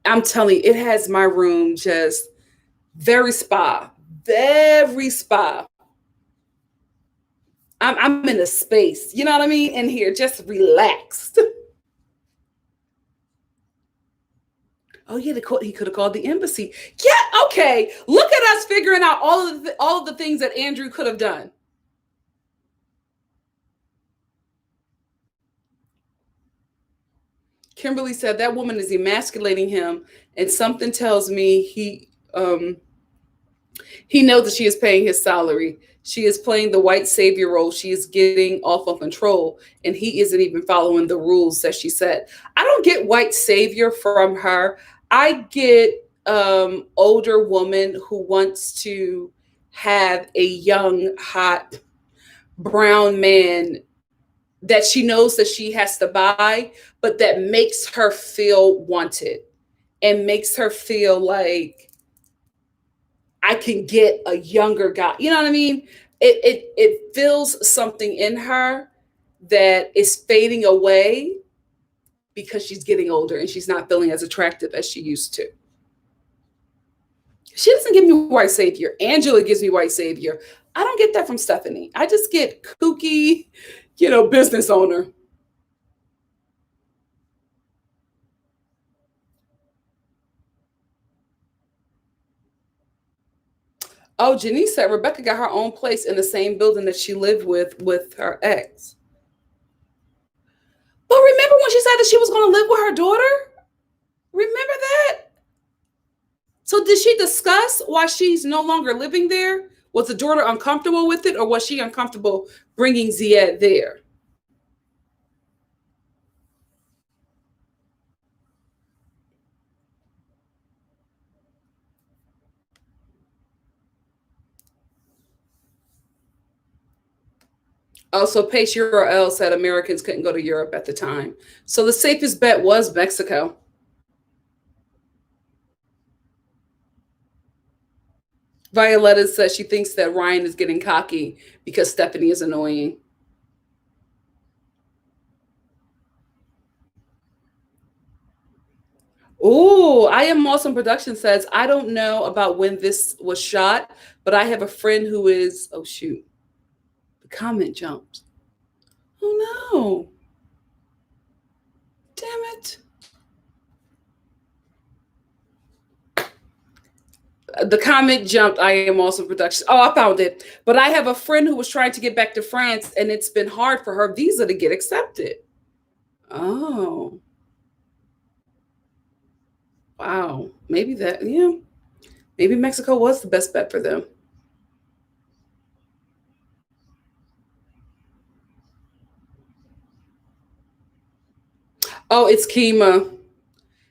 I'm telling you, it has my room just very spa, very spa. I'm in a space, you know what I mean? In here, just relaxed. Oh yeah, he could have called the embassy. Yeah, okay. Look at us figuring out all of the things that Andrew could have done. Kimberly said that woman is emasculating him, and something tells me he knows that she is paying his salary. She is playing the white savior role. She is getting off of control, and he isn't even following the rules that she said. I don't get white savior from her. I get older woman who wants to have a young, hot, brown man that she knows that she has to buy, but that makes her feel wanted and makes her feel like I can get a younger guy. You know what I mean? It feels something in her that is fading away because she's getting older and she's not feeling as attractive as she used to. She doesn't give me white savior. Angela gives me white savior. I don't get that from Stephanie. I just get kooky, business owner. Oh, Janice said Rebecca got her own place in the same building that she lived with her ex. But remember when she said that she was going to live with her daughter? Remember that? So did she discuss why she's no longer living there? Was the daughter uncomfortable with it, or was she uncomfortable bringing Ziad there? Also, Pace URL said Americans couldn't go to Europe at the time. So the safest bet was Mexico. Violetta says she thinks that Ryan is getting cocky because Stephanie is annoying. Oh, I Am Awesome Production says, I don't know about when this was shot, but I have a friend who is, oh shoot, the comment jumped. Oh no. Damn it. The comment jumped. I Am Awesome Production. Oh, I found it. But I have a friend who was trying to get back to France, and it's been hard for her visa to get accepted. Oh, wow. Maybe that, yeah. Maybe Mexico was the best bet for them. Oh, it's Kima.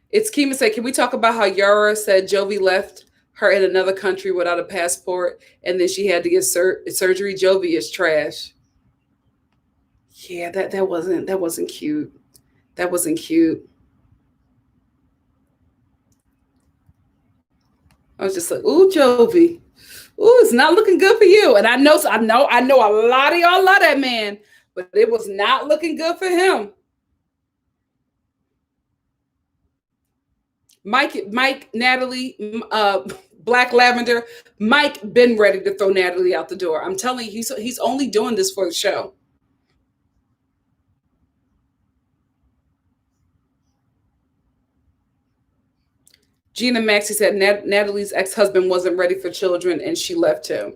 It's Kima said, can we talk about how Yara said Jovi left her in another country without a passport and then she had to get surgery? Jovi is trash. Yeah, that wasn't cute. That wasn't cute. I was just like, ooh, Jovi. Ooh, it's not looking good for you. And I know a lot of y'all love that man, but it was not looking good for him. Mike, Natalie, Black Lavender, Mike been ready to throw Natalie out the door. I'm telling you, he's only doing this for the show. Gina Maxey said Natalie's ex-husband wasn't ready for children and she left him.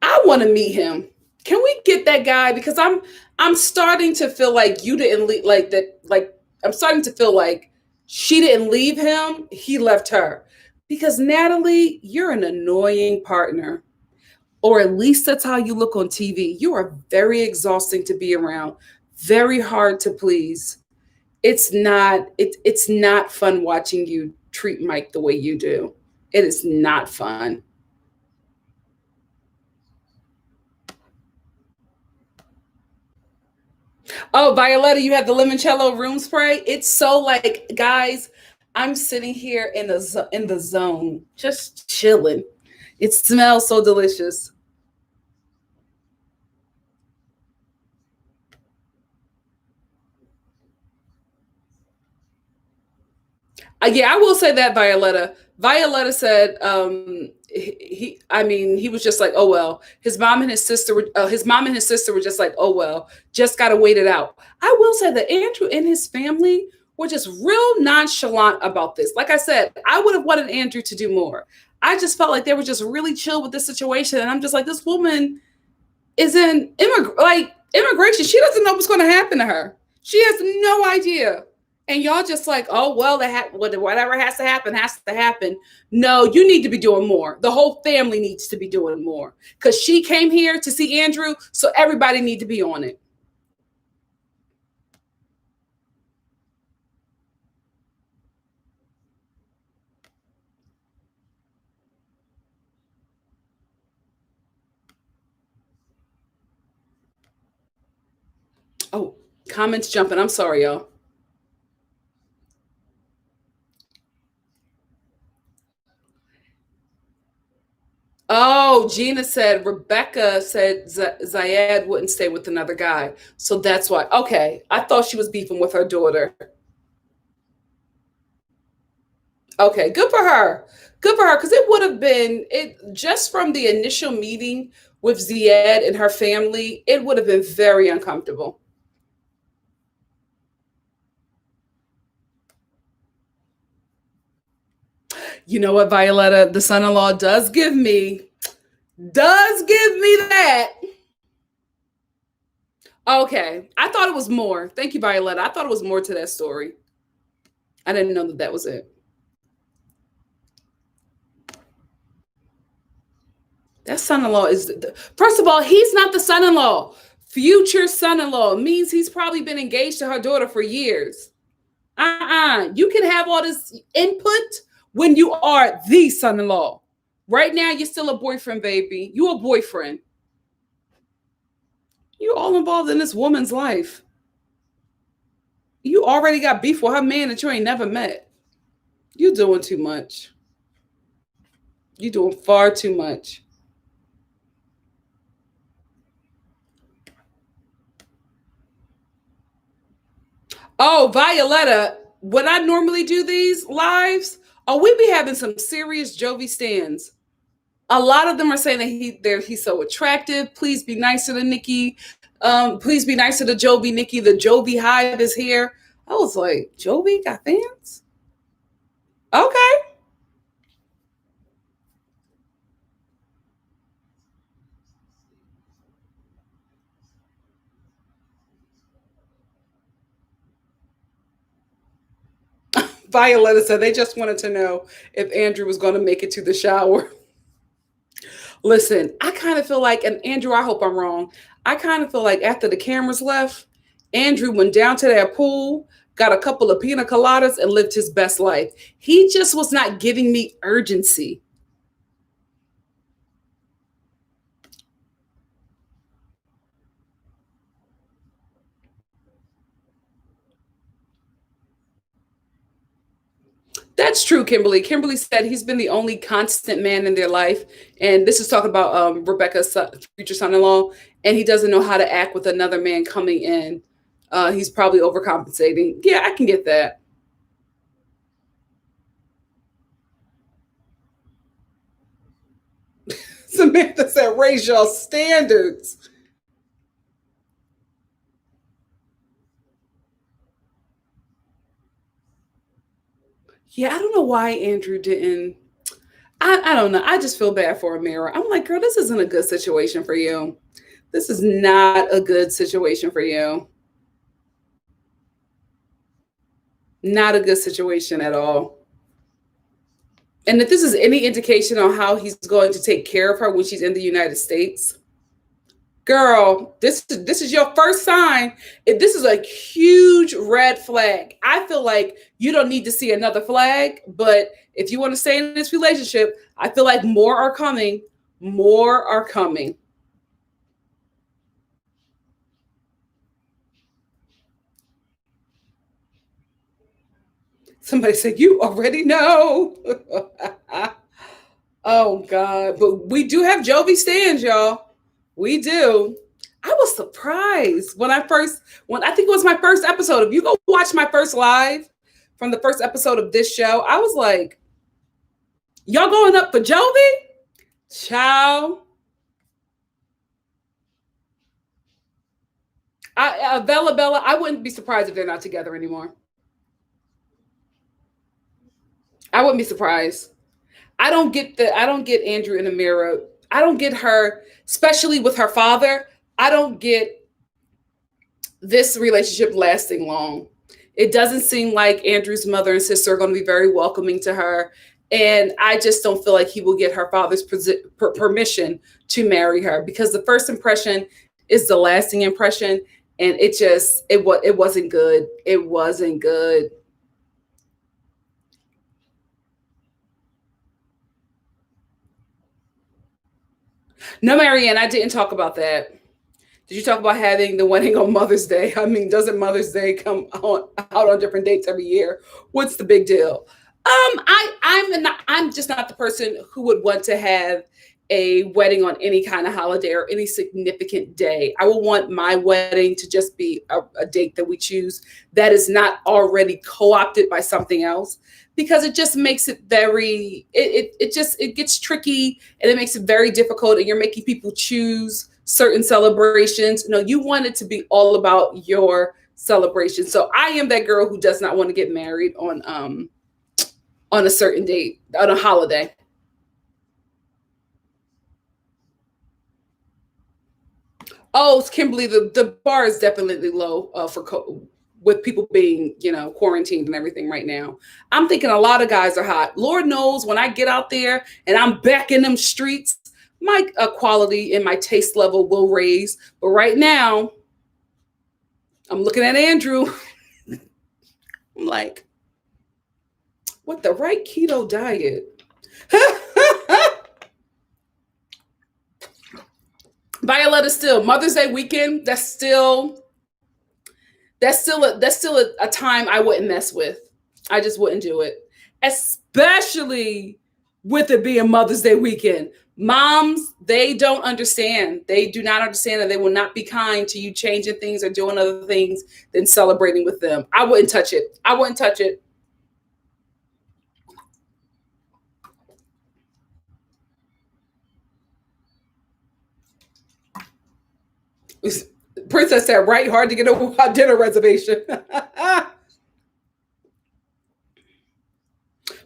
I want to meet him. Can we get that guy? Because I'm starting to feel like you didn't leave, like that. Like I'm starting to feel like she didn't leave him. He left her. Because Natalie, you're an annoying partner, or at least that's how you look on TV. You are very exhausting to be around, very hard to please. it's not fun watching you treat Mike the way you do. It is not fun. Oh, Violetta, you have the limoncello room spray. It's so like, guys, I'm sitting here in the zone, just chilling. It smells so delicious. Yeah, I will say that Violetta. Violetta said I mean, he was just like, oh well. His mom and his sister were just like, oh well, just gotta wait it out. I will say that Andrew and his family were just real nonchalant about this. Like I said, I would have wanted Andrew to do more. I just felt like they were just really chill with this situation, and I'm just like, this woman is in immigration. She doesn't know what's going to happen to her. She has no idea. And y'all just like, oh well, whatever has to happen has to happen. No, you need to be doing more. The whole family needs to be doing more because she came here to see Andrew, so everybody need to be on it. Oh, comments jumping. I'm sorry, y'all. Oh, Gina said Rebecca said Zayed wouldn't stay with another guy. So that's why. Okay. I thought she was beefing with her daughter. Okay, good for her. Good for her. Because it would have been it just from the initial meeting with Zayed and her family, it would have been very uncomfortable. You know what, Violetta? The son-in-law does give me that. Okay. I thought it was more. Thank you, Violetta. I thought it was more to that story. I didn't know that that was it. That son-in-law is first of all, he's not the son-in-law. Future son-in-law means he's probably been engaged to her daughter for years. You can have all this input when you are the son-in-law. Right now, you're still a boyfriend, baby. You a boyfriend. You all involved in this woman's life. You already got beef with her man that you ain't never met. You doing too much. You doing far too much. Oh, Violetta, when I normally do these lives, oh, we be having some serious Jovi stands. A lot of them are saying that he's so attractive. Please be nicer to Nikki. Please be nicer to Jovi. Nikki, the Jovi hive is here. I was like, Jovi got fans? Okay. Violetta said they just wanted to know if Andrew was going to make it to the shower. Listen, I kind of feel like, and Andrew, I hope I'm wrong. I kind of feel like after the cameras left, Andrew went down to that pool, got a couple of pina coladas, and lived his best life. He just was not giving me urgency. That's true, Kimberly. Kimberly said he's been the only constant man in their life. And this is talking about Rebecca's future son in law. And he doesn't know how to act with another man coming in. He's probably overcompensating. Yeah, I can get that. Samantha said, raise your standards. Yeah, I don't know why Andrew didn't. I don't know. I just feel bad for Amira. I'm like, girl, this isn't a good situation for you. This is not a good situation for you. Not a good situation at all. And if this is any indication on how he's going to take care of her when she's in the United States, Girl, this is your first sign. This is a huge red flag. I feel like you don't need to see another flag, but if you want to stay in this relationship, I feel like more are coming. More are coming. Somebody said, you already know. Oh God. But we do have Jovi stands, y'all. We do. I was surprised when I think it was my first episode. If you go watch my first live from the first episode of this show, I was like, y'all going up for Jovi? Ciao. Bella, I wouldn't be surprised if they're not together anymore. I wouldn't be surprised. I don't get Andrew in the mirror. I don't get her, especially with her father. I don't get this relationship lasting long. It doesn't seem like Andrew's mother and sister are going to be very welcoming to her. And I just don't feel like he will get her father's permission to marry her, because the first impression is the lasting impression. And it wasn't good. It wasn't good. No, Marianne, I didn't talk about that. Did you talk about having the wedding on Mother's Day? I mean, doesn't Mother's Day come out on different dates every year? What's the big deal? I'm just not the person who would want to have a wedding on any kind of holiday or any significant day. I would want my wedding to just be a date that we choose that is not already co-opted by something else, because it just makes it it gets tricky, and it makes it very difficult, and you're making people choose certain celebrations. No, you want it to be all about your celebration. So I am that girl who does not want to get married on a certain date, on a holiday. Oh, Kimberly, the bar is definitely low with people being, quarantined and everything right now. I'm thinking a lot of guys are hot. Lord knows when I get out there and I'm back in them streets, my quality and my taste level will raise. But right now, I'm looking at Andrew. I'm like, what the right keto diet? Violetta, still Mother's Day weekend. That's still a time I wouldn't mess with. I just wouldn't do it, especially with it being Mother's Day weekend. Moms, they don't understand. They do not understand, and they will not be kind to you changing things or doing other things than celebrating with them. I wouldn't touch it. I wouldn't touch it. Princess said, right, hard to get a dinner reservation.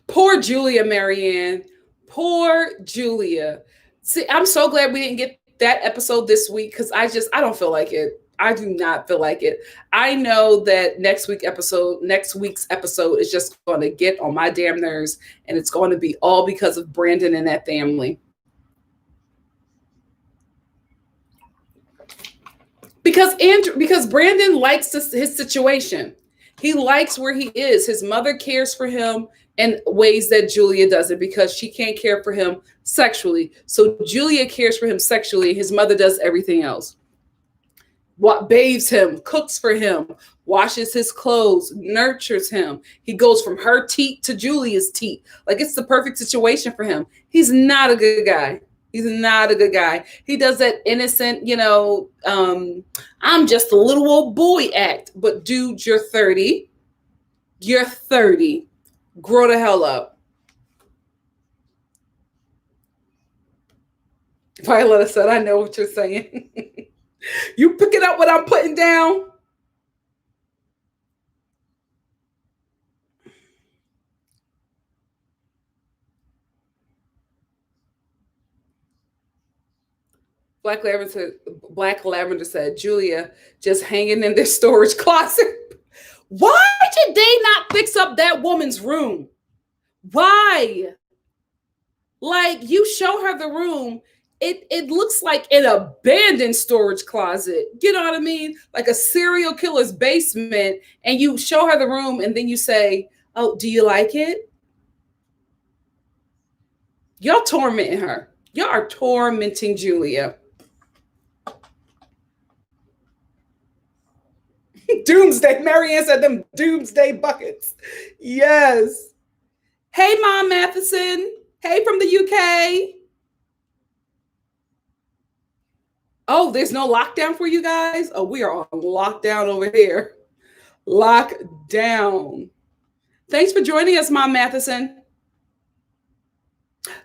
Poor Julia, Marianne. Poor Julia. See, I'm so glad we didn't get that episode this week, because I don't feel like it. I do not feel like it. I know that next week's episode is just going to get on my damn nerves, and it's going to be all because of Brandon and that family. Because Brandon likes his situation. He likes where he is. His mother cares for him in ways that Julia doesn't, because she can't care for him sexually. So Julia cares for him sexually. His mother does everything else. What bathes him, cooks for him, washes his clothes, nurtures him. He goes from her teat to Julia's teat. Like, it's the perfect situation for him. He's not a good guy. He's not a good guy. He does that innocent, I'm just a little old boy act. But dude, you're 30. You're 30. Grow the hell up. Violetta said, I know what you're saying. You picking up what I'm putting down? Black Lavender said, Julia just hanging in their storage closet. Why did they not fix up that woman's room? Why? Like, you show her the room. it looks like an abandoned storage closet. You know what I mean? Like a serial killer's basement. And you show her the room and then you say, "Oh, do you like it?" Y'all tormenting her. Y'all are tormenting Julia. Doomsday. Marianne said them doomsday buckets. Yes. Hey, Mom Matheson. Hey, from the UK. Oh, there's no lockdown for you guys? Oh, we are on lockdown over here. Lockdown. Thanks for joining us, Mom Matheson.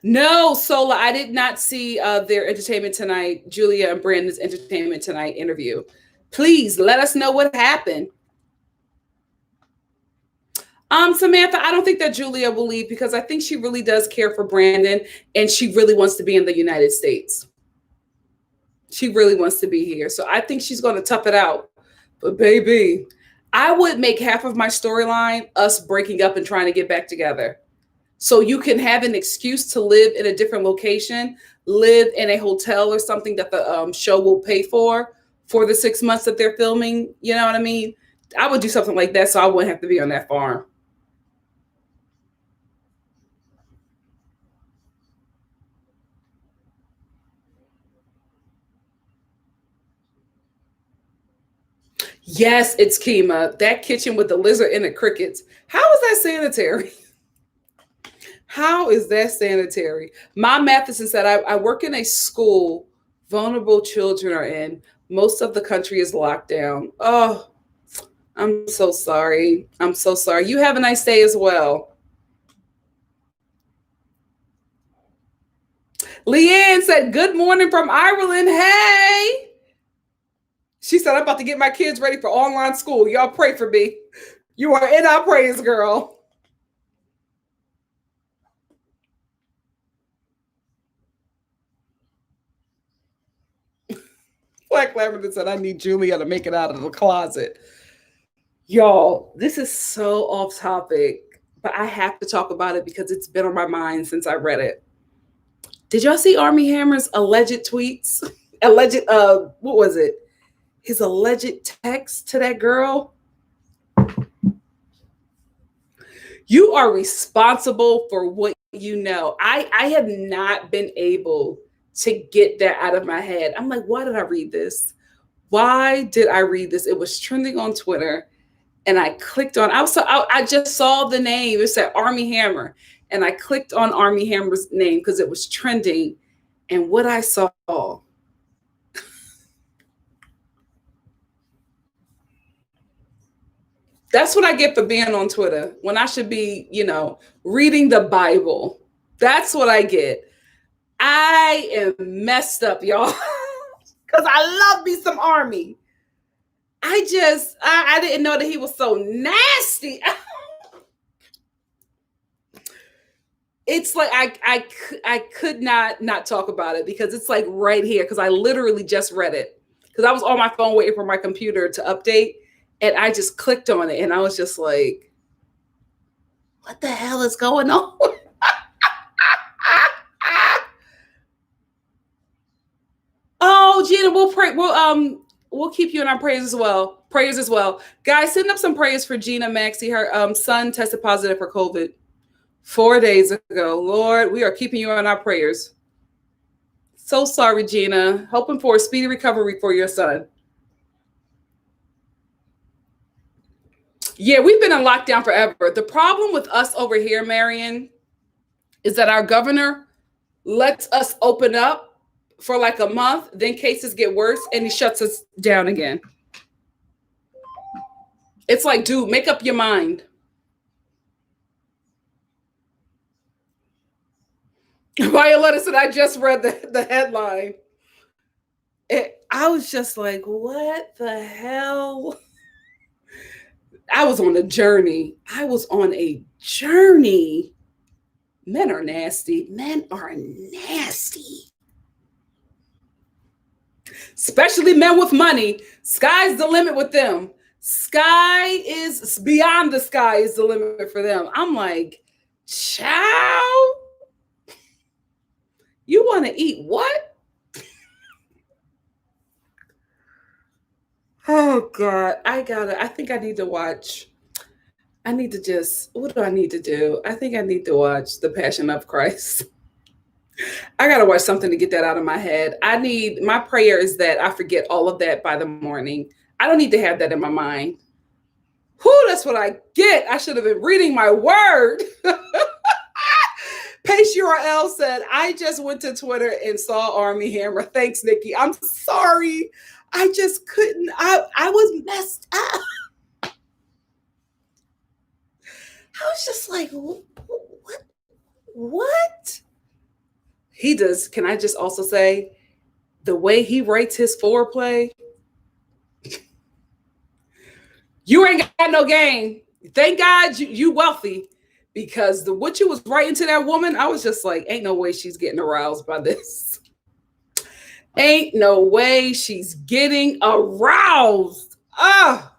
No, Sola, I did not see their Entertainment Tonight, Julia and Brandon's Entertainment Tonight interview. Please let us know what happened. Samantha, I don't think that Julia will leave because I think she really does care for Brandon and she really wants to be in the United States. She really wants to be here. So I think she's going to tough it out. But baby, I would make half of my storyline us breaking up and trying to get back together. So you can have an excuse to live in a different location, live in a hotel or something that the show will pay for the 6 months that they're filming. You know what I mean? I would do something like that so I wouldn't have to be on that farm. Yes, it's Kima. That kitchen with the lizard and the crickets. How is that sanitary? How is that sanitary? Mom Matheson said, I work in a school vulnerable children are in. Most of the country is locked down. Oh, I'm so sorry. I'm so sorry. You have a nice day as well. Leanne said, good morning from Ireland. Hey. She said, I'm about to get my kids ready for online school. Y'all pray for me. You are in our prayers, girl. Black Lavender said, I need Julia to make it out of the closet. Y'all, this is so off topic, but I have to talk about it because it's been on my mind since I read it. Did y'all see Armie Hammer's alleged tweets? Alleged, what was it? His alleged text to that girl? You are responsible for what you know. I have not been able to get that out of my head. I'm like, why did I read this? Why did I read this? It was trending on Twitter and I clicked on, I just saw the name. It said Armie Hammer. And I clicked on Armie Hammer's name because it was trending. And what I saw, that's what I get for being on Twitter when I should be, reading the Bible. That's what I get. I am messed up, y'all, because I love me some Armie. I didn't know that he was so nasty. It's like I could not talk about it because it's like right here because I literally just read it because I was on my phone waiting for my computer to update and I just clicked on it and I was just like, what the hell is going on? Oh, Gina, we'll pray. We'll keep you in our prayers as well. Guys, send up some prayers for Gina Maxey. Her son tested positive for COVID 4 days ago. Lord, we are keeping you in our prayers. So sorry, Gina. Hoping for a speedy recovery for your son. Yeah, we've been in lockdown forever. The problem with us over here, Marion, is that our governor lets us open up for like a month, then cases get worse, and he shuts us down again. It's like, dude, make up your mind. Violetta said, I just read the headline. I was just like, what the hell? I was on a journey. Men are nasty. Especially men with money. Sky's the limit with them. Beyond the sky is the limit for them. I'm like, child, you want to eat what? Oh God, I think I need to watch. I need to just, what do I need to do? I think I need to watch The Passion of Christ. I got to watch something to get that out of my head. My prayer is that I forget all of that by the morning. I don't need to have that in my mind. Whew, that's what I get. I should have been reading my word. Pace URL said, I just went to Twitter and saw Army Hammer. Thanks, Nikki. I'm sorry. I just couldn't. I was messed up. I was just like, what? He does. Can I just also say the way he writes his foreplay? You ain't got no game. Thank God you wealthy, because what you was writing to that woman, I was just like, ain't no way she's getting aroused by this. Ain't no way she's getting aroused. Ah,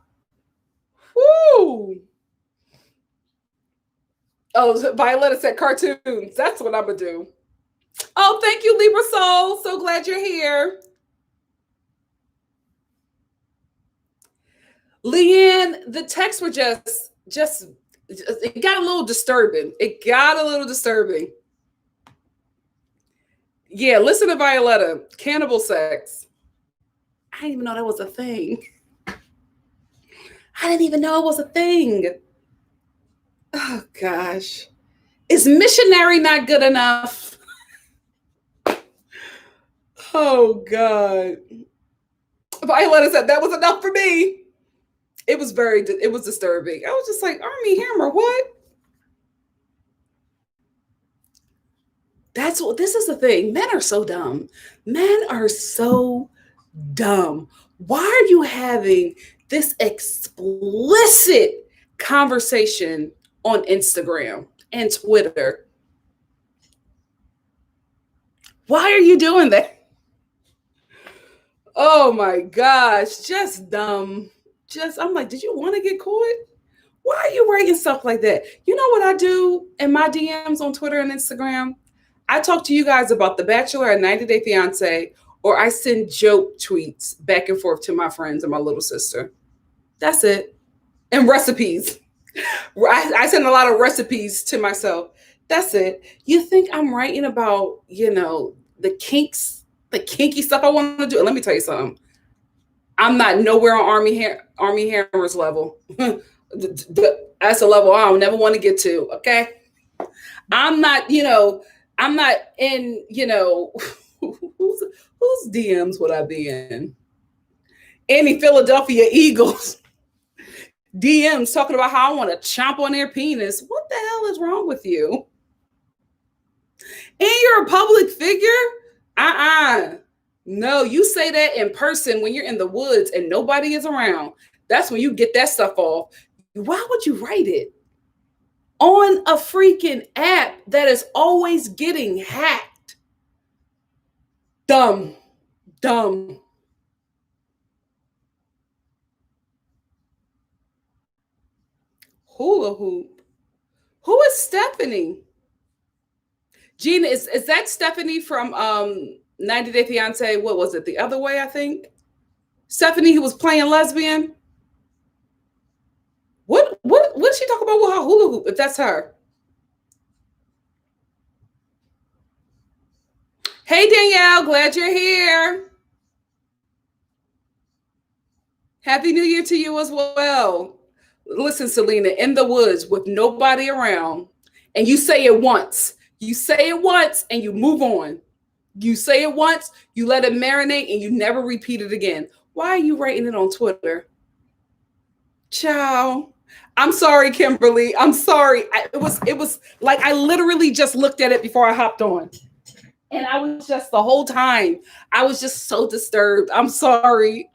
whoo. Oh, Violetta said cartoons. That's what I'm gonna do. Oh, thank you, Libra Soul. So glad you're here. Leanne, the texts were just it got a little disturbing. Yeah, listen to Violetta. Cannibal sex. I didn't even know that was a thing. I didn't even know it was a thing. Oh gosh. Is missionary not good enough? Oh God. Violetta said that was enough for me. It was disturbing. I was just like, Army Hammer, what? This is the thing. Men are so dumb. Men are so dumb. Why are you having this explicit conversation on Instagram and Twitter? Why are you doing that? Oh my gosh, just dumb. I'm like, did you want to get caught? Why are you writing stuff like that? You know what I do in my DMs on Twitter and Instagram? I talk to you guys about The Bachelor and 90 Day Fiancé, or I send joke tweets back and forth to my friends and my little sister. That's it. And recipes. I send a lot of recipes to myself. That's it. You think I'm writing about, the kinky stuff I want to do? And let me tell you something. I'm not nowhere on Army Hammer's level. That's a level I don't never want to get to. Okay. I'm not in, whose DMs would I be in? Any Philadelphia Eagles DMs talking about how I want to chomp on their penis. What the hell is wrong with you? And you're a public figure? No, you say that in person when you're in the woods and nobody is around. That's when you get that stuff off. Why would you write it on a freaking app that is always getting hacked? Dumb. Hula hoop. Who is Stephanie? Gina, is that Stephanie from 90 Day Fiancé? What was it? The Other Way, I think. Stephanie who was playing lesbian. What did she talk about with her hula hoop? If that's her. Hey Danielle, glad you're here. Happy New Year to you as well. Listen, Selena, in the woods with nobody around, and you say it once. You say it once and you move on. You say it once, you let it marinate, and you never repeat it again. Why are you writing it on Twitter? Ciao. I'm sorry, Kimberly. I'm sorry. It was like I literally just looked at it before I hopped on. And I was just the whole time, I was just so disturbed. I'm sorry.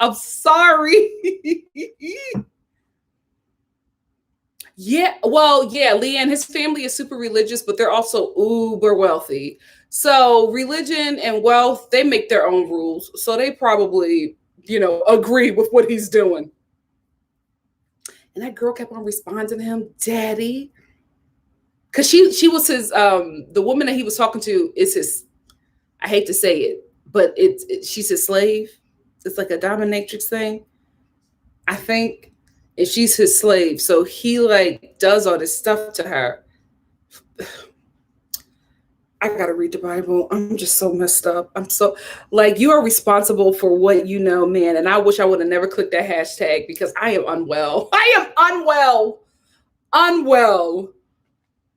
Yeah, well, yeah, Leanne, his family is super religious, but they're also uber wealthy. So religion and wealth, they make their own rules. So they probably, agree with what he's doing. And that girl kept on responding to him, Daddy. Because she was his, the woman that he was talking to is his, I hate to say it, but she's his slave. It's like a dominatrix thing. I think, and she's his slave. So he like does all this stuff to her. I gotta read the Bible. I'm just so messed up. I'm so like, you are responsible for what you know, man. And I wish I would have never clicked that hashtag because I am unwell. I am unwell. Unwell.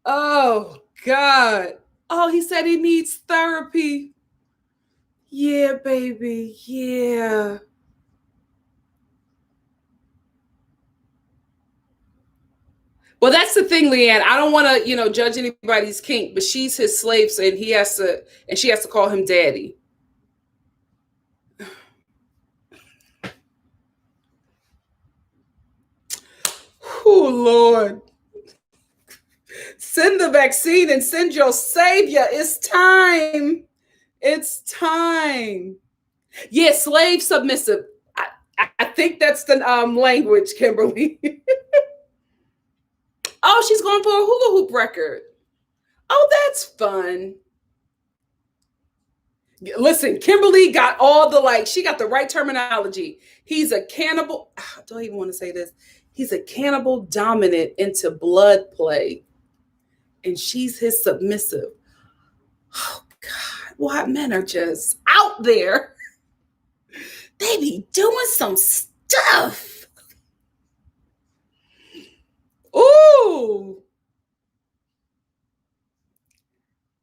Oh God. Oh, he said he needs therapy. Yeah, baby. Yeah. Well, that's the thing, Leanne. I don't want to, judge anybody's kink, but she's his slave, so and she has to call him daddy. Oh Lord. Send the vaccine and send your savior. It's time. It's time. Yeah, slave submissive. I think that's the language, Kimberly. Oh, she's going for a hula hoop record. Oh, that's fun. Listen, Kimberly got all the she got the right terminology. He's a cannibal. Do I even want to say this? He's a cannibal dominant into blood play. And she's his submissive. Oh God, why men are just out there. They be doing some stuff. Ooh.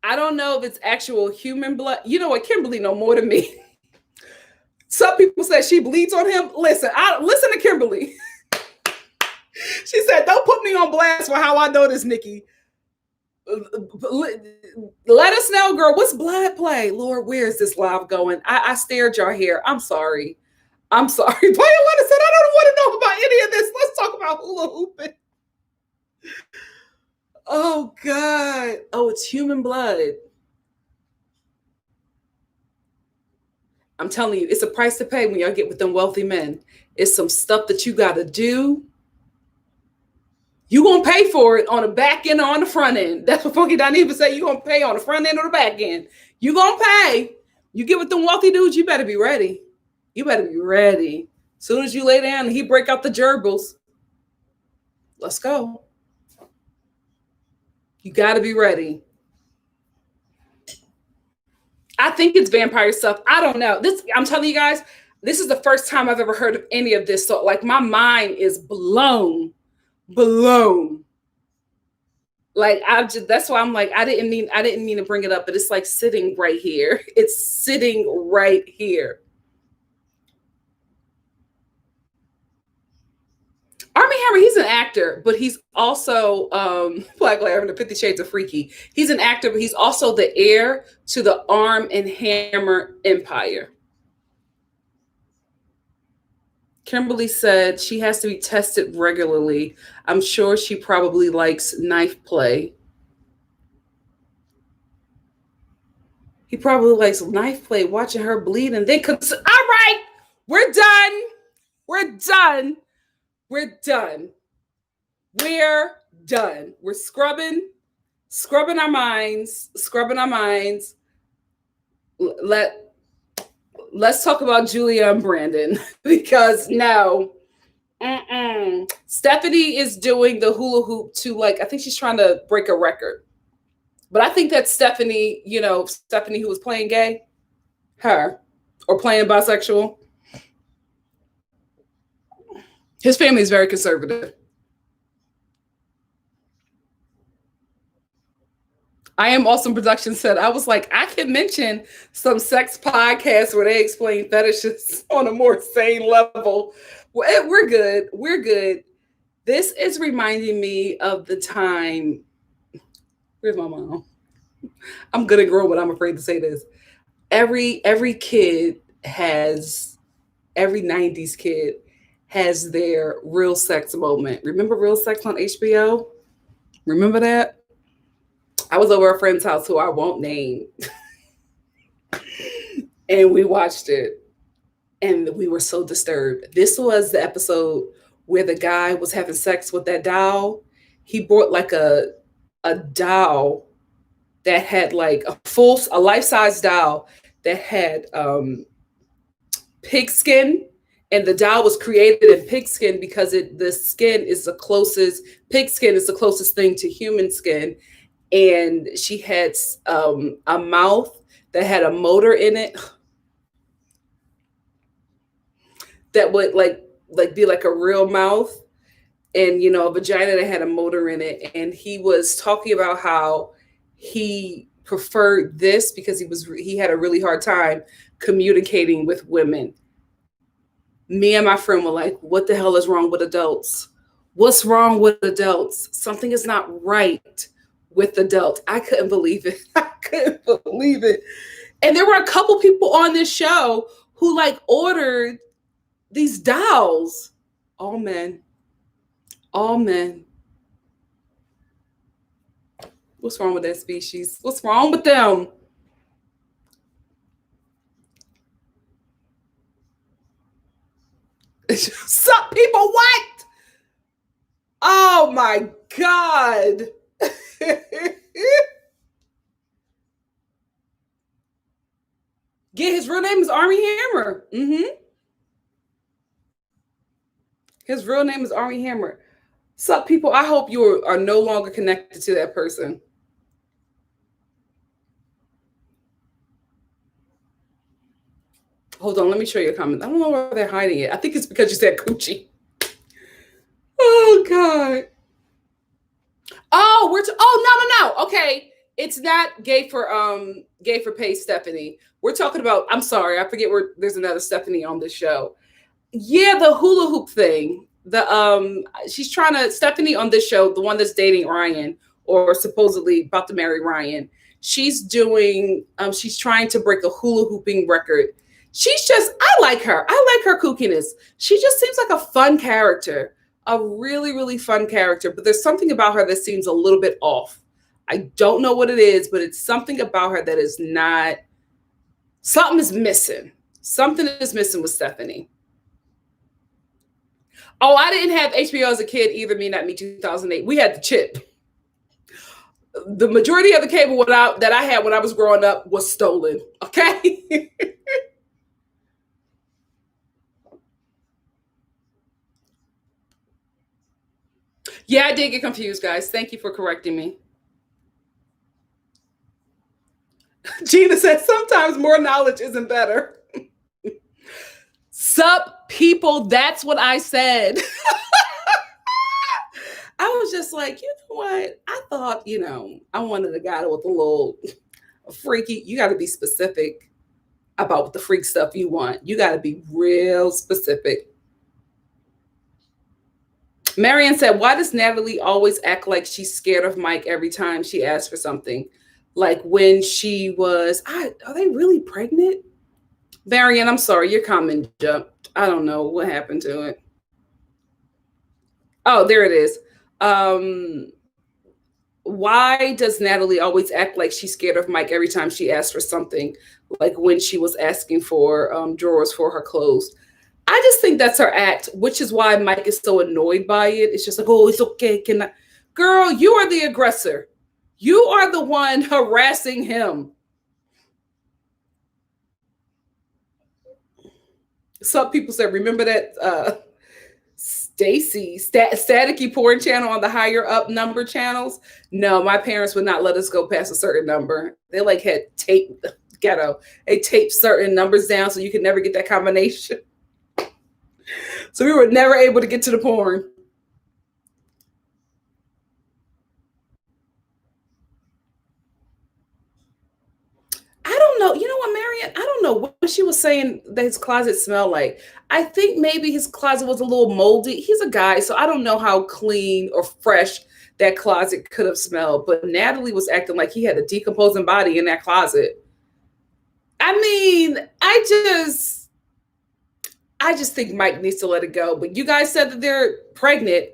I don't know if it's actual human blood. You know what? Kimberly know more than me. Some people say she bleeds on him. Listen to Kimberly. She said, don't put me on blast for how I know this, Nikki. Let us know, girl. What's blood play? Lord, where is this live going? I stared y'all here. I'm sorry. Player One said, I don't want to know about any of this. Let's talk about hula hooping. Oh, God. Oh, it's human blood. I'm telling you, it's a price to pay when y'all get with them wealthy men. It's some stuff that you got to do. You gonna pay for it on the back end or on the front end. That's what Funky Don even say. You gonna pay on the front end or the back end. You gonna pay. You get with them wealthy dudes, you better be ready. You better be ready. As soon as you lay down and he break out the gerbils, let's go. You gotta be ready. I think it's vampire stuff. I don't know. I'm telling you guys, this is the first time I've ever heard of any of this. So like my mind is blown. Like that's why I'm like, I didn't mean to bring it up, but it's like sitting right here. It's sitting right here. Armie Hammer, he's an actor, but he's also Black Lives Matter, 50 Shades of Freaky. He's an actor, but he's also the heir to the Arm and Hammer empire. Kimberly said she has to be tested regularly. I'm sure she probably likes knife play. He probably likes knife play, watching her bleed, and then all right, we're done. We're done. We're done. We're done. We're scrubbing our minds. Let's talk about Julia and Brandon because no. Stephanie is doing the hula hoop to I think she's trying to break a record. But I think that's Stephanie, Stephanie who was playing gay, her, or playing bisexual. His family is very conservative. I Am Awesome Production said, I was like, I can mention some sex podcasts where they explain fetishes on a more sane level. We're good. We're good. This is reminding me of the time. Where's my mom? I'm gonna grow, but I'm afraid to say this. Every kid has, every 90s kid has their real sex moment. Remember Real Sex on HBO? Remember that? I was over a friend's house who I won't name. And we watched it. And we were so disturbed. This was the episode where the guy was having sex with that doll. He brought a doll that had a life-size doll that had pig skin And the doll was created in pigskin because the skin is the closest, pig skin is the closest thing to human skin. And she had a mouth that had a motor in it that would like be like a real mouth, and a vagina that had a motor in it. And he was talking about how he preferred this because he had a really hard time communicating with women. Me and my friend were like, what the hell is wrong with adults? What's wrong with adults? Something is not right with adults. I couldn't believe it. I couldn't believe it. And there were a couple people on this show who like ordered these dolls. All men. All men. What's wrong with that species? What's wrong with them? Suck people, what? Oh my God. Yeah, his real name is Armie Hammer. His real name is Armie Hammer. Suck people, I hope you are no longer connected to that person. Hold on, let me show you a comment. I don't know why they're hiding it. I think it's because you said coochie. Oh God. Oh, no. Okay. It's not gay for Pay Stephanie. We're talking about, I'm sorry, I forget where there's another Stephanie on this show. Yeah, the hula hoop thing. She's trying to, Stephanie on this show, the one that's dating Ryan or supposedly about to marry Ryan. She's doing, she's trying to break a hula hooping record. I like her. I like her kookiness. She just seems like a fun character, a really, really fun character. But there's something about her that seems a little bit off. I don't know what it is, but it's something about her that is not, something is missing. Something is missing with Stephanie. Oh, I didn't have HBO as a kid either. Not Me 2008. We had the chip. The majority of the cable that I had when I was growing up was stolen. Okay. Yeah, I did get confused, guys. Thank you for correcting me. Gina said sometimes more knowledge isn't better. Sup, people, that's what I said. I was just like, you know what? I thought, I wanted a guy with a little freaky. You got to be specific about the freak stuff you want. You got to be real specific. Marianne said, why does Natalie always act like she's scared of Mike every time she asks for something? Like when she was, are they really pregnant? Marianne, I'm sorry, your comment jumped. I don't know what happened to it. Oh, there it is. Why does Natalie always act like she's scared of Mike every time she asks for something? Like when she was asking for drawers for her clothes. I just think that's her act, which is why Mike is so annoyed by it. It's just like, oh, it's okay. Girl, you are the aggressor. You are the one harassing him. Some people said, remember that Stacy staticky porn channel on the higher up number channels? No, my parents would not let us go past a certain number. They like had tape ghetto. They taped certain numbers down so you could never get that combination. So we were never able to get to the porn. I don't know. You know what, Marion? I don't know what she was saying that his closet smelled like. I think maybe his closet was a little moldy. He's a guy, so I don't know how clean or fresh that closet could have smelled. But Natalie was acting like he had a decomposing body in that closet. I mean, I just think Mike needs to let it go. But you guys said that they're pregnant.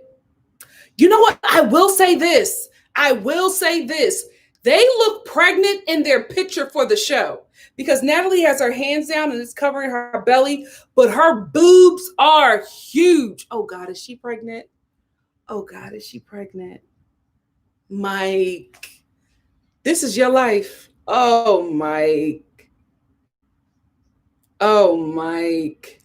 You know what? I will say this. They look pregnant in their picture for the show because Natalie has her hands down and it's covering her belly, but her boobs are huge. Oh God, is she pregnant? Oh God, is she pregnant? Mike, this is your life. Oh, Mike. Oh, Mike.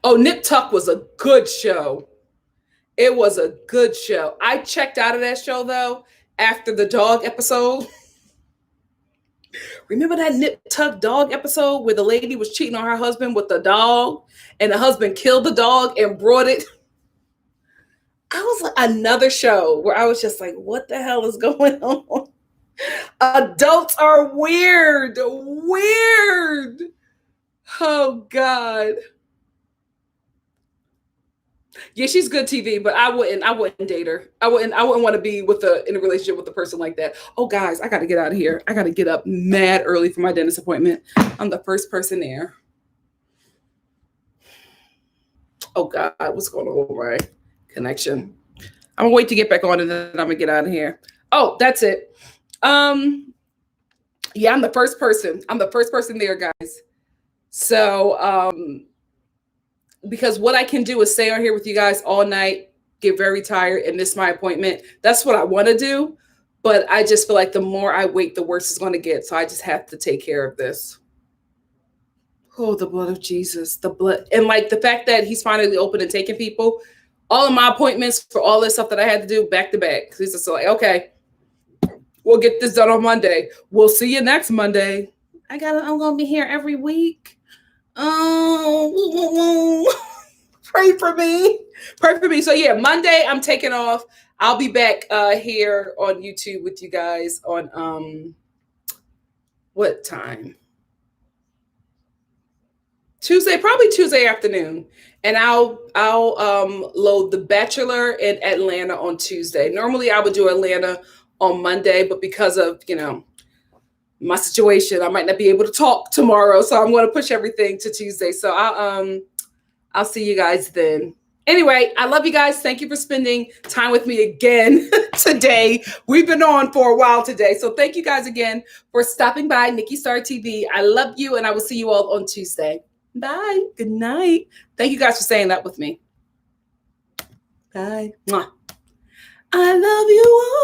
Oh, Nip Tuck was a good show. It was a good show. I checked out of that show though after the dog episode. Remember that Nip Tuck dog episode where the lady was cheating on her husband with the dog and the husband killed the dog and brought it? I was like, another show where I was just like, what the hell is going on? Adults are weird. Weird. Oh God. Yeah, she's good TV, but I wouldn't date her. I wouldn't want to be in a relationship with a person like that. Oh guys, I gotta get out of here. I gotta get up mad early for my dentist appointment. I'm the first person there. Oh God, what's going on with my connection? I'm gonna wait to get back on and then I'm gonna get out of here. Oh, that's it. Yeah, I'm the first person. I'm the first person there, guys. So because what I can do is stay on here with you guys all night, get very tired, and miss my appointment. That's what I want to do. But I just feel like the more I wait, the worse it's going to get. So I just have to take care of this. Oh, the blood of Jesus. The blood. And like the fact that he's finally open and taking people, all of my appointments for all this stuff that I had to do back to back. He's just like, okay, we'll get this done on Monday. We'll see you next Monday. I'm going to be here every week. Oh, pray for me. Pray for me. So yeah, Monday I'm taking off. I'll be back here on YouTube with you guys on what time? Tuesday, probably Tuesday afternoon. And I'll load The Bachelor in Atlanta on Tuesday. Normally I would do Atlanta on Monday, but because of, my situation, I might not be able to talk tomorrow. So I'm going to push everything to Tuesday. So I'll see you guys then. Anyway, I love you guys. Thank you for spending time with me again today. We've been on for a while today. So thank you guys again for stopping by NikkiStar TV. I love you and I will see you all on Tuesday. Bye. Good night. Thank you guys for saying that with me. Bye. Mwah. I love you all.